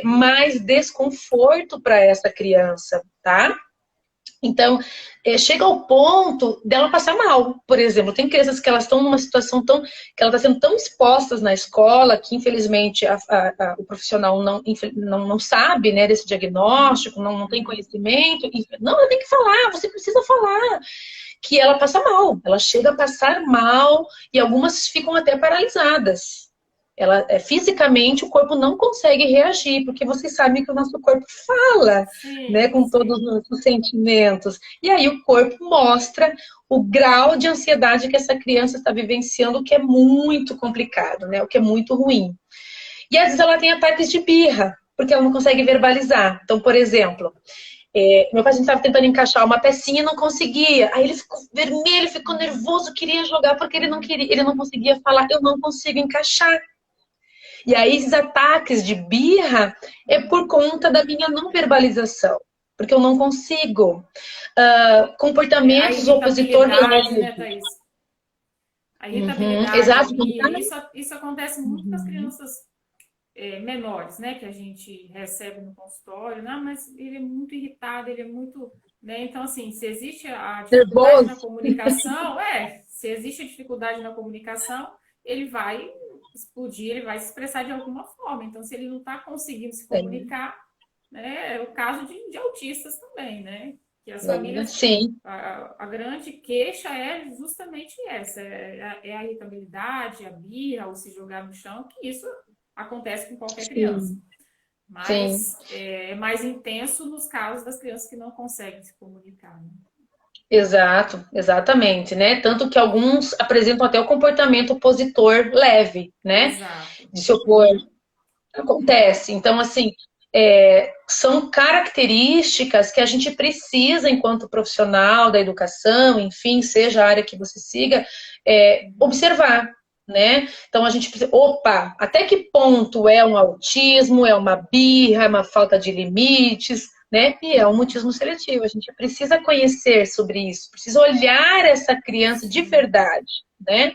mais desconforto para essa criança, tá? Então, chega ao ponto dela passar mal. Por exemplo, tem crianças que elas estão numa situação tão... que elas estão sendo tão expostas na escola que, infelizmente, o profissional não sabe, né, desse diagnóstico, não tem conhecimento. Não, ela tem que falar, você precisa falar. que ela passa mal. Ela chega a passar mal e algumas ficam até paralisadas. Fisicamente o corpo não consegue reagir, porque vocês sabem que o nosso corpo fala, né, Sim, com todos sim. os nossos sentimentos. E aí o corpo mostra o grau de ansiedade que essa criança está vivenciando, o que é muito complicado, né, o que é muito ruim. E às vezes ela tem ataques de birra, porque ela não consegue verbalizar. Então, por exemplo, meu paciente estava tentando encaixar uma pecinha e não conseguia. Aí ele ficou vermelho, ficou nervoso, queria jogar porque ele não queria, ele não conseguia falar, eu não consigo encaixar. E aí esses ataques de birra é por conta da minha não verbalização, porque eu não consigo. A Comportamentos opositores irritabilidade, né, leve. Thaís? A Uhum, irritabilidade, a exato. birra, isso acontece muito com as Uhum. crianças menores, né, que a gente recebe no consultório, não, mas ele é muito irritado, ele é muito, né, então assim, se existe a dificuldade na Nervoso. comunicação, se existe a dificuldade na comunicação, ele vai explodir, ele vai se expressar de alguma forma, então se ele não está conseguindo se comunicar, né, é o caso de autistas também, né, que as famílias, Sim, a grande queixa é justamente essa, é a irritabilidade, a birra, ou se jogar no chão, que isso acontece com qualquer criança. sim, sim. Mas é mais intenso nos casos das crianças que não conseguem se comunicar. Né? Exato, exatamente, né? Tanto que alguns apresentam até o comportamento opositor leve, né? Exato. De se opor. Acontece. Então, assim, são características que a gente precisa, enquanto profissional da educação, enfim, seja a área que você siga, observar, né? Então, a gente precisa, opa, até que ponto é um autismo, é uma birra, é uma falta de limites, né? E é um mutismo seletivo. A gente precisa conhecer sobre isso, precisa olhar essa criança de Sim. verdade, né?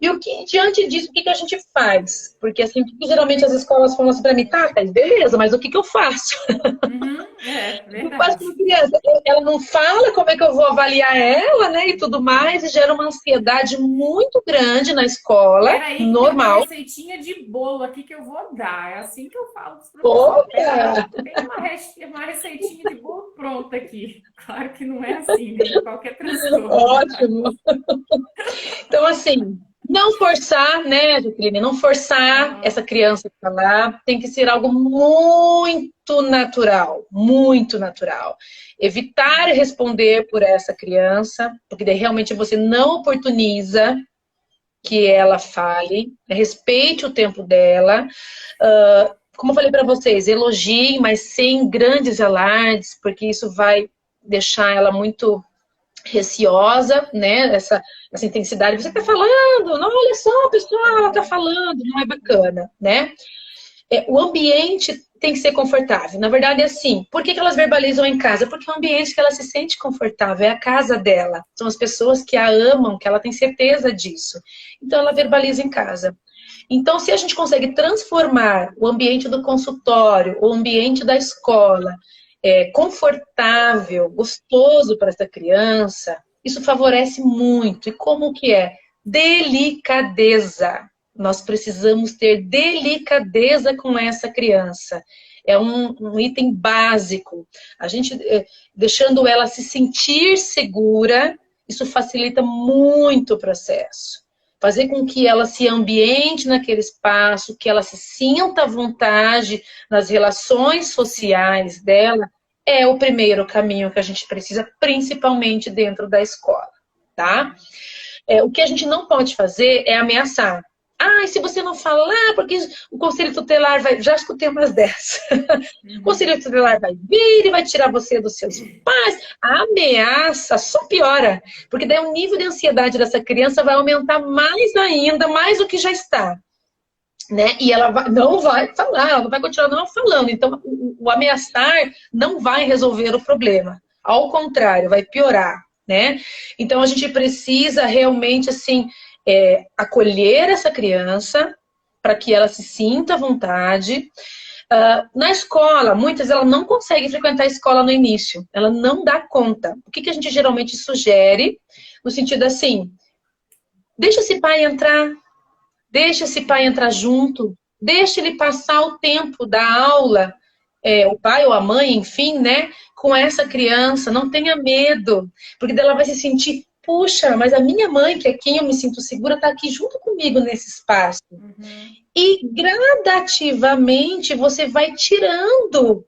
E diante disso, o que a gente faz? Porque assim, geralmente as escolas falam assim para mim, tá, Thaís, beleza, mas o que eu faço? Uhum, O que eu faço verdade. com a criança? Ela não fala como é que eu vou avaliar ela, né? E tudo mais, e gera uma ansiedade muito grande na escola, Espera aí que tem uma normal. receitinha de bolo aqui que eu vou dar. É assim que eu falo para os professores. Espera aí, Opa! tem uma receitinha de bolo pronta aqui. Claro que não é assim, né? Em qualquer transtorno. Ótimo. Então, assim, não forçar, né, Jaqueline? Não forçar essa Uhum. criança a falar. Tem que ser algo muito natural, muito natural. Evitar responder por essa criança, porque daí realmente você não oportuniza que ela fale, respeite o tempo dela. Como eu falei para vocês, elogie, mas sem grandes alardes, porque isso vai deixar ela muito receosa, né? Essa intensidade. Você está falando, não, olha só, pessoal, ela está falando, não é bacana, né? O ambiente tem que ser confortável. Na verdade, é assim. Por que elas verbalizam em casa? Porque é um ambiente que ela se sente confortável, é a casa dela. São as pessoas que a amam, que ela tem certeza disso. Então, ela verbaliza em casa. Então, se a gente consegue transformar o ambiente do consultório, o ambiente da escola, confortável, gostoso para essa criança, isso favorece muito. E como que é? Delicadeza. Nós precisamos ter delicadeza com essa criança. É um item básico. A gente, deixando ela se sentir segura, isso facilita muito o processo. Fazer com que ela se ambiente naquele espaço, que ela se sinta à vontade nas relações Sim. sociais dela, é o primeiro caminho que a gente precisa, principalmente dentro da escola, tá? O que a gente não pode fazer é ameaçar. Ah, e se você não falar, porque o conselho tutelar vai. Já escutei umas dessas. O Uhum. conselho tutelar vai vir e vai tirar você dos seus pais. A ameaça só piora, porque daí o nível de ansiedade dessa criança vai aumentar mais ainda, mais do que já está. Né? E ela não vai falar, ela vai continuar não falando. Então, o ameaçar não vai resolver o problema. Ao contrário, vai piorar, né? Então, a gente precisa realmente, assim, acolher essa criança para que ela se sinta à vontade. Na escola, muitas ela não consegue frequentar a escola no início. Ela não dá conta. O que a gente geralmente sugere? No sentido assim, deixa esse pai entrar, deixa esse pai entrar junto, deixa ele passar o tempo da aula, o pai ou a mãe, enfim, né, com essa criança, não tenha medo, porque daí ela vai se sentir puxa, mas a minha mãe, que é quem eu me sinto segura, está aqui junto comigo nesse espaço. Uhum. E gradativamente você vai tirando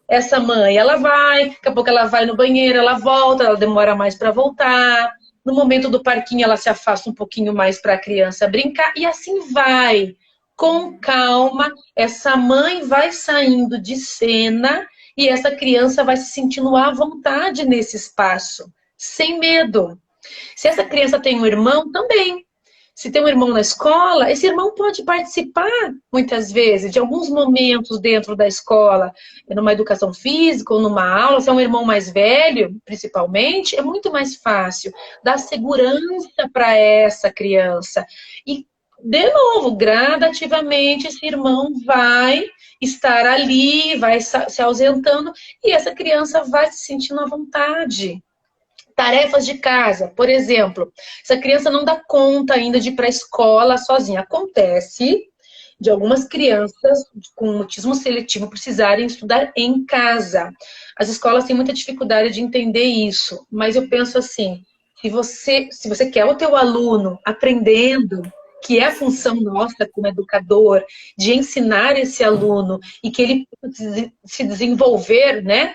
essa mãe. Ela vai, daqui a pouco ela vai no banheiro, ela volta, ela demora mais para voltar. No momento do parquinho, ela se afasta um pouquinho mais para a criança brincar, e assim vai. Com Uhum. calma, essa mãe vai saindo de cena e essa criança vai se sentindo à vontade nesse espaço, sem medo. Se essa criança tem um irmão, também. Se tem um irmão na escola, esse irmão pode participar, muitas vezes, de alguns momentos dentro da escola, numa educação física ou numa aula. Se é um irmão mais velho, principalmente, é muito mais fácil dar segurança para essa criança. E, de novo, gradativamente, esse irmão vai estar ali, vai se ausentando, e essa criança vai se sentindo à vontade. Tarefas de casa, por exemplo, essa criança não dá conta ainda de ir para a escola sozinha. Acontece de algumas crianças com autismo seletivo precisarem estudar em casa. As escolas têm muita dificuldade de entender isso, mas eu penso assim, se você quer o teu aluno aprendendo, que é a função nossa como educador, de ensinar esse aluno e que ele se desenvolver, né,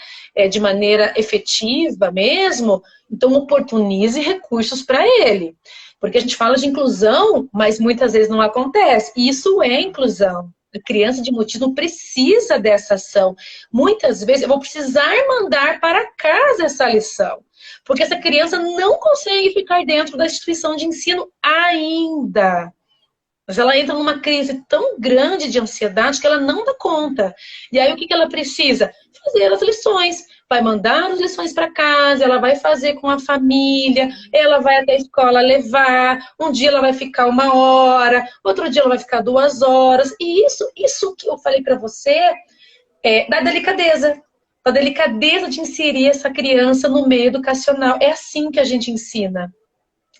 de maneira efetiva mesmo, então oportunize recursos para ele. Porque a gente fala de inclusão, mas muitas vezes não acontece. E isso é inclusão. A criança de mutismo precisa dessa ação. Muitas vezes eu vou precisar mandar para casa essa lição. Porque essa criança não consegue ficar dentro da instituição de ensino ainda. Mas ela entra numa crise tão grande de ansiedade que ela não dá conta. E aí o que ela precisa? Fazer as lições. Vai mandar as lições para casa, ela vai fazer com a família, ela vai até a escola levar. Um dia ela vai ficar 1 hora, outro dia ela vai ficar 2 horas. E isso que eu falei para você é da delicadeza de inserir essa criança no meio educacional. É assim que a gente ensina.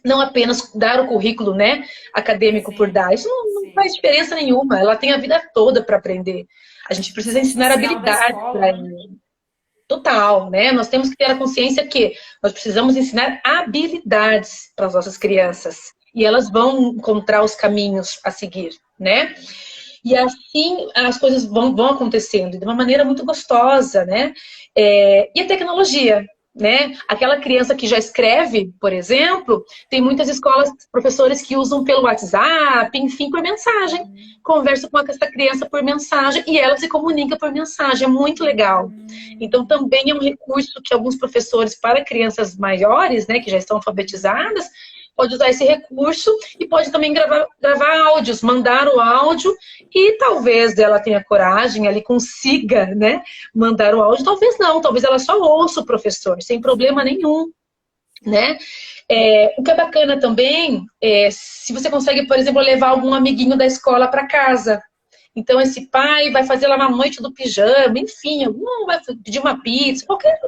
Não apenas dar o currículo, né, acadêmico por Sim, dar. Isso não sim. faz diferença nenhuma. Ela tem a vida toda para aprender. A gente precisa Função ensinar social da habilidades escola, para né? ela. Total, né? Nós temos que ter a consciência que nós precisamos ensinar habilidades para as nossas crianças. E elas vão encontrar os caminhos a seguir, né? E assim as coisas vão acontecendo de uma maneira muito gostosa, né? E a tecnologia, né? Aquela criança que já escreve, por exemplo, tem muitas escolas, professores que usam pelo WhatsApp, enfim, por mensagem. Conversa com essa criança por mensagem e ela se comunica por mensagem. É muito legal. Então, Hum, também é um recurso que alguns professores, para crianças maiores, né, que já estão alfabetizadas, pode usar esse recurso e pode também gravar áudios, mandar o áudio e talvez ela tenha coragem, ali consiga, né, mandar o áudio, talvez não, talvez ela só ouça o professor, sem problema sim, nenhum, né? O que é bacana também é se você consegue, por exemplo, levar algum amiguinho da escola para casa. Então, esse pai vai fazer lá na noite do pijama, enfim, algum vai pedir uma pizza, qualquer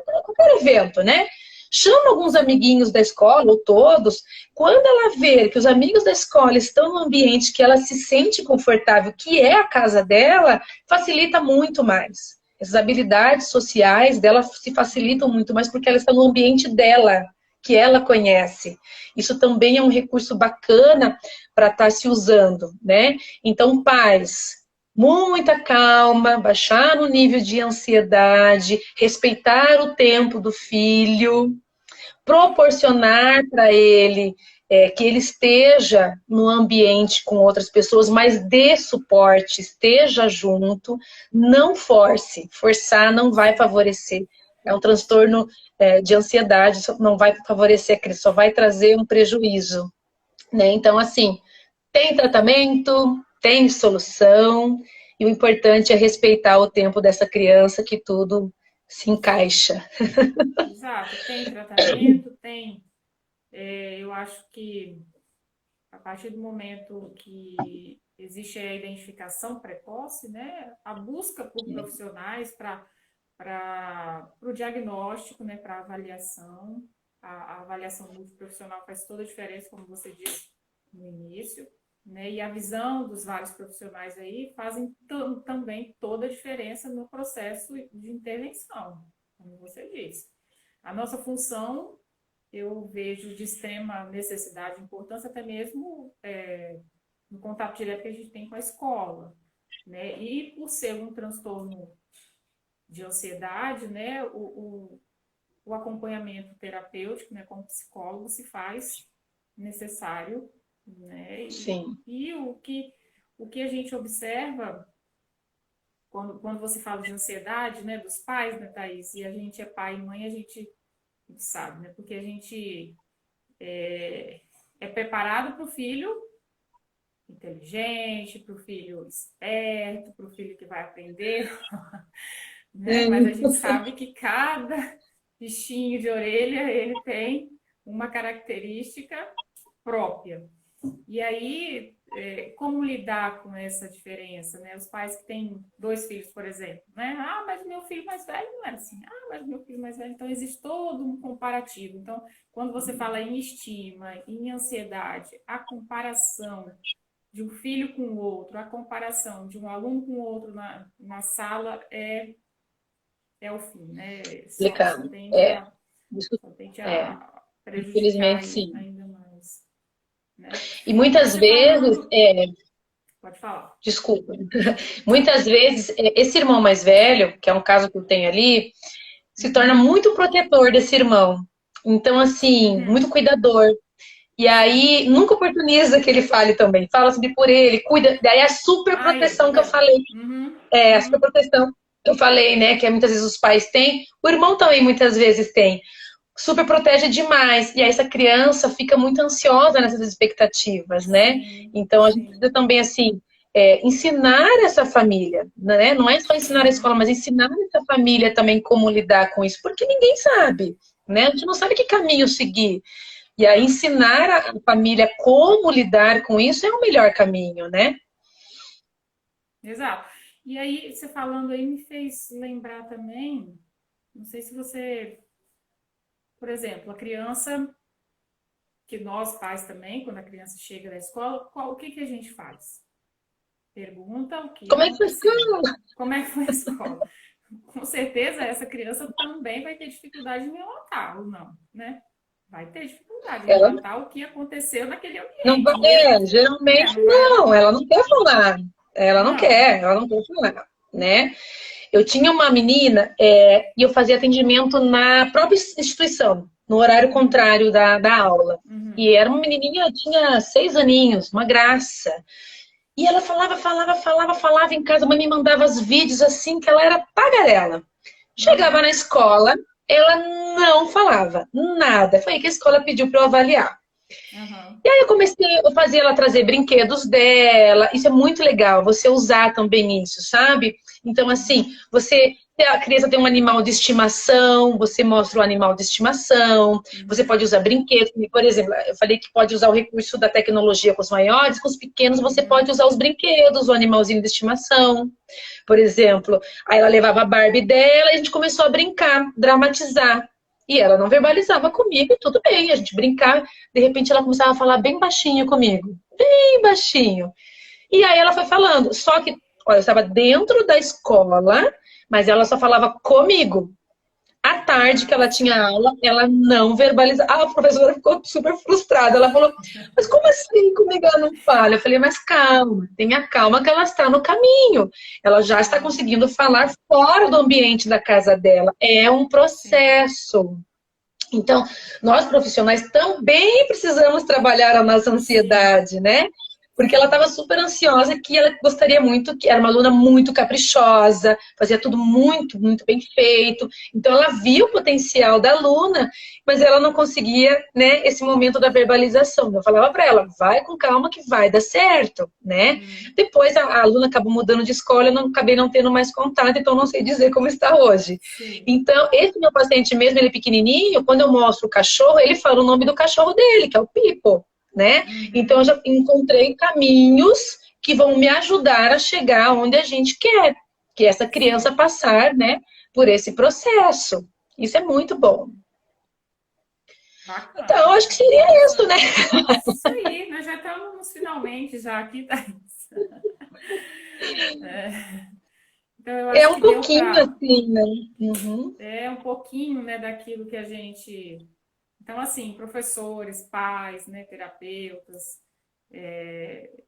evento, né? Chama alguns amiguinhos da escola, ou todos. Quando ela ver que os amigos da escola estão no ambiente que ela se sente confortável, que é a casa dela, facilita muito mais. Essas habilidades sociais dela se facilitam muito mais porque ela está no ambiente dela, que ela conhece. Isso também é um recurso bacana para estar se usando, né? Então, pais, muita calma, baixar o nível de ansiedade, respeitar o tempo do filho, proporcionar para ele que ele esteja no ambiente com outras pessoas, mas dê suporte, esteja junto, não force, forçar não vai favorecer. É um transtorno de ansiedade, não vai favorecer, só vai trazer um prejuízo, né? Então, assim, tem tratamento, tem solução, e o importante é respeitar o tempo dessa criança, que tudo se encaixa. exato. Tem tratamento, tem. Eu acho que a partir do momento que existe a identificação precoce, né, a busca por profissionais para o diagnóstico, né, para a avaliação, a avaliação multiprofissional faz toda a diferença, como você disse no início, né, e a visão dos vários profissionais aí fazem também toda a diferença no processo de intervenção, como você disse. A nossa função eu vejo de extrema necessidade e importância, até mesmo no contato direto que a gente tem com a escola, né? E por ser um transtorno de ansiedade, né, o acompanhamento terapêutico, né, como psicólogo, se faz necessário, né? Sim. E o que a gente observa quando você fala de ansiedade, né, dos pais, né, Thaís, e a gente é pai e mãe, a gente sabe, né, porque a gente é preparado para o filho inteligente, para o filho esperto, para o filho que vai aprender, né? Mas a gente sabe que cada bichinho de orelha ele tem uma característica própria. E aí, como lidar com essa diferença, né? Os pais que têm dois filhos, por exemplo, né? Ah, mas o meu filho mais velho não era assim. Ah, mas o meu filho mais velho. Então, existe todo um comparativo. Então, quando você fala em estima, em ansiedade, a comparação de um filho com o outro, a comparação de um aluno com o outro na sala é o fim, né? Só Complicado. tende Isso, só tende é, a prejudicar infelizmente, sim. ainda mais, né? E E muitas você vezes, falando, pode falar. desculpa, muitas vezes esse irmão mais velho, que é um caso que eu tenho ali, se torna Uhum, muito protetor desse irmão. Então, assim, uhum, muito cuidador. E sim. aí, nunca oportuniza que ele fale também. Fala sobre por ele, cuida. Daí a super Aí, tá proteção que eu vendo? falei. Uhum, É, a super uhum, proteção que eu falei, né? Que muitas vezes os pais têm. O irmão também muitas vezes tem. Super protege demais. E aí essa criança fica muito ansiosa nessas expectativas, né? sim, Então a gente sim. precisa também, assim, ensinar essa família, né? Não é só ensinar a escola, Uhum, mas ensinar essa família também como lidar com isso, porque ninguém sabe, né? A gente não sabe que caminho seguir. E aí ensinar a família como lidar com isso é o melhor caminho, né? exato. E aí, você falando aí me fez lembrar também, não sei se você, por exemplo, a criança que nós pais também, quando a criança chega da escola, o que a gente faz? Pergunta o que Como é que foi? aconteceu. Como é que foi a escola? Com certeza essa criança também vai ter dificuldade em relatar, ou não, né? Vai ter dificuldade em Ela relatar o que aconteceu naquele não vai, ambiente, mesmo que, né, geralmente não vai. não, ela não quer falar. Não. Ela não quer falar, né? Eu tinha uma menina e eu fazia atendimento na própria instituição, no horário Uhum, contrário da aula. E uhum, era uma menininha, tinha 6 aninhos, uma graça. E ela falava em casa, a mãe me mandava os vídeos assim, que ela era tagarela. Chegava uhum, na escola, ela não falava nada. Foi aí que a escola pediu para eu avaliar. uhum. E aí eu fazia ela trazer brinquedos dela. Isso é muito legal, você usar também isso, sabe? Então, assim, Uhum, a criança tem um animal de estimação, você mostra o animal de estimação, você pode uhum, usar brinquedos. Por exemplo, eu falei que pode usar o recurso da tecnologia com os maiores, com os pequenos você pode uhum, usar os brinquedos, o animalzinho de estimação, por exemplo. Aí ela levava a Barbie dela e a gente começou a brincar, dramatizar. E ela não verbalizava comigo, e tudo bem, a gente brincava. De repente ela começava a falar bem baixinho comigo, bem baixinho. E aí ela foi falando, só que, olha, eu estava dentro da escola, mas ela só falava comigo. À tarde que ah, ela tinha sim. aula, ela não verbalizava. Ah, a professora ficou super frustrada. Ela falou, mas como assim comigo ela não fala? Eu falei, mas calma, tenha calma que ela está no caminho. Ela já está Sim, conseguindo falar fora do ambiente da casa dela. É um sim. processo. Então, nós profissionais também precisamos trabalhar a nossa Sim, ansiedade, né? Porque ela estava sim. super ansiosa, que ela gostaria muito, que era uma aluna muito caprichosa, fazia tudo muito, muito bem feito. Então, ela viu o potencial da aluna, mas ela não conseguia, né, esse momento da verbalização. Eu falava para ela, vai com calma que vai dar certo, né? Uhum, Depois a aluna acabou mudando de escola, eu não, acabei não tendo mais contato, então não sei dizer como está hoje. sim. Então, esse meu paciente mesmo, ele pequenininho, quando eu mostro o cachorro, ele fala o nome do cachorro dele, que é o Pipo, né? Então, eu Uhum, já encontrei caminhos que vão me ajudar a chegar onde a gente quer, que é essa criança sim. passar, né, por esse processo. Isso é muito bom. Então, eu Bacana. acho que seria isso, né? Interessante. Isso aí, nós já estamos nos finalmente já aqui, Thaís. É, então, eu É acho um que deu pouquinho para assim, né? Uhum. um pouquinho, né, daquilo que a gente Então, assim, professores, pais, né, terapeutas,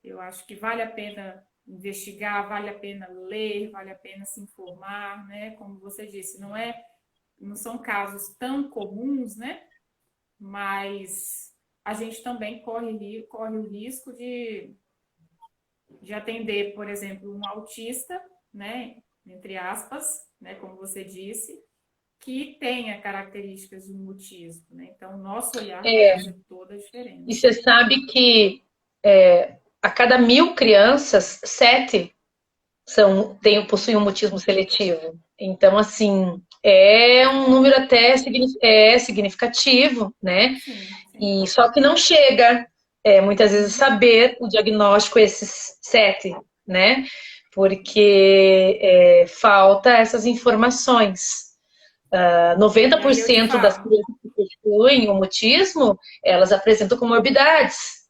eu acho que vale a pena investigar, vale a pena ler, vale a pena se informar, né? Como você disse, não são casos tão comuns, né? Mas a gente também corre o risco de atender, por exemplo, um autista, né? Entre aspas, né? Como você disse, que tenha características de mutismo, né? Então, o nosso olhar vai É, fazer toda a e diferença. você sabe que a cada 1.000 crianças, 7 possuem um mutismo seletivo. Então, assim, é um número até significativo, né? Sim, sim. E só que não chega, muitas vezes, saber o diagnóstico esses 7, né? Porque falta essas informações. E aí eu te 90% das falo, crianças que possuem o mutismo, elas apresentam comorbidades,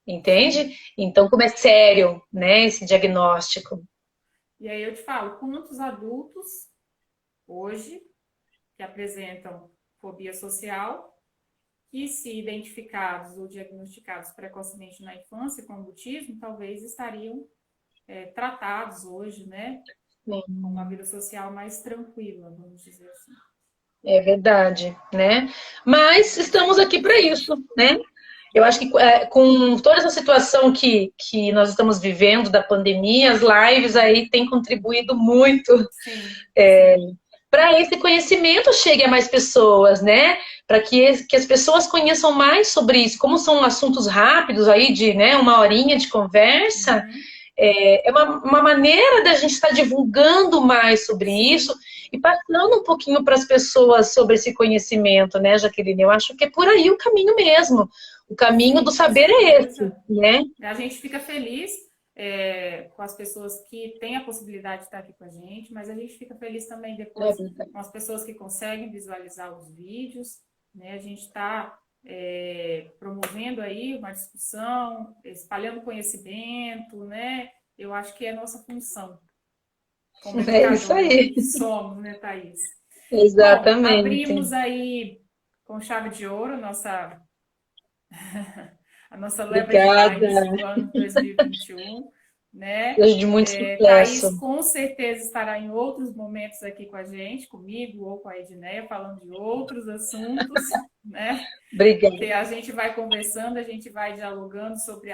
sim. entende? Então, como é sério, né, esse diagnóstico? E aí eu te falo, quantos adultos hoje que apresentam fobia social, que se identificados ou diagnosticados precocemente na infância com mutismo, talvez estariam tratados hoje, né, com uma vida social mais tranquila, vamos dizer assim. É verdade, né? Mas estamos aqui para isso, né? Eu acho que com toda essa situação que nós estamos vivendo da pandemia, as lives aí têm contribuído muito Sim, sim. para esse conhecimento chegue a mais pessoas, né? Para que as pessoas conheçam mais sobre isso. Como são assuntos rápidos aí de, né, uma horinha de conversa, Uhum. é uma maneira da gente estar divulgando mais sobre isso Sim, e passando um pouquinho para as pessoas sobre esse conhecimento, né, Jaqueline? Eu acho que é por aí o caminho mesmo. O caminho do sim, com saber é esse, certeza. né? A gente fica feliz com as pessoas que têm a possibilidade de estar aqui com a gente, mas a gente fica feliz também É depois verdade. com as pessoas que conseguem visualizar os vídeos, né? A gente está promovendo aí uma discussão, espalhando conhecimento, né? Eu acho que é nossa função como É isso educadora aí. que somos, né, Thaís? Bom, Exatamente. abrimos aí com chave de ouro a nossa leva de lives Obrigada. do ano 2021, né? Desejo de muito Thaís sucesso. com certeza estará em outros momentos aqui com a gente, comigo ou com a Edneia, falando de outros assuntos, né? Obrigada. Que a gente vai conversando, a gente vai dialogando sobre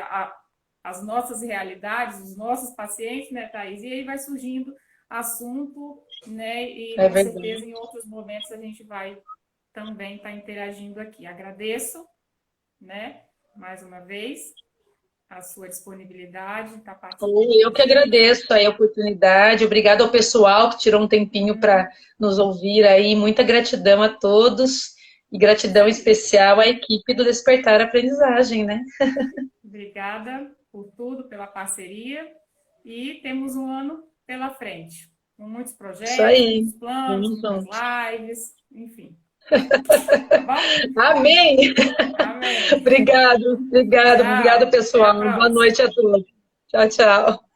as nossas realidades, os nossos pacientes, né, Thaís? E aí vai surgindo assunto, né? E É com verdade. certeza em outros momentos a gente vai também estar interagindo aqui. Agradeço, né? Mais uma vez, a sua disponibilidade, estar participando com Eu a que gente. agradeço aí a oportunidade. Obrigado ao pessoal que tirou um tempinho para nos ouvir aí. Muita gratidão a todos e Isso gratidão aí. especial à equipe do Despertar Aprendizagem, né? Obrigada por tudo, pela parceria. E temos um ano pela frente, com muitos Isso projetos, aí. muitos planos, Vamos muitas juntos. lives, enfim. Tá bom? Amém! Amém. Obrigado, obrigado, obrigado, Tchau. Até a pessoal. Boa próxima. noite a todos. Tchau, tchau.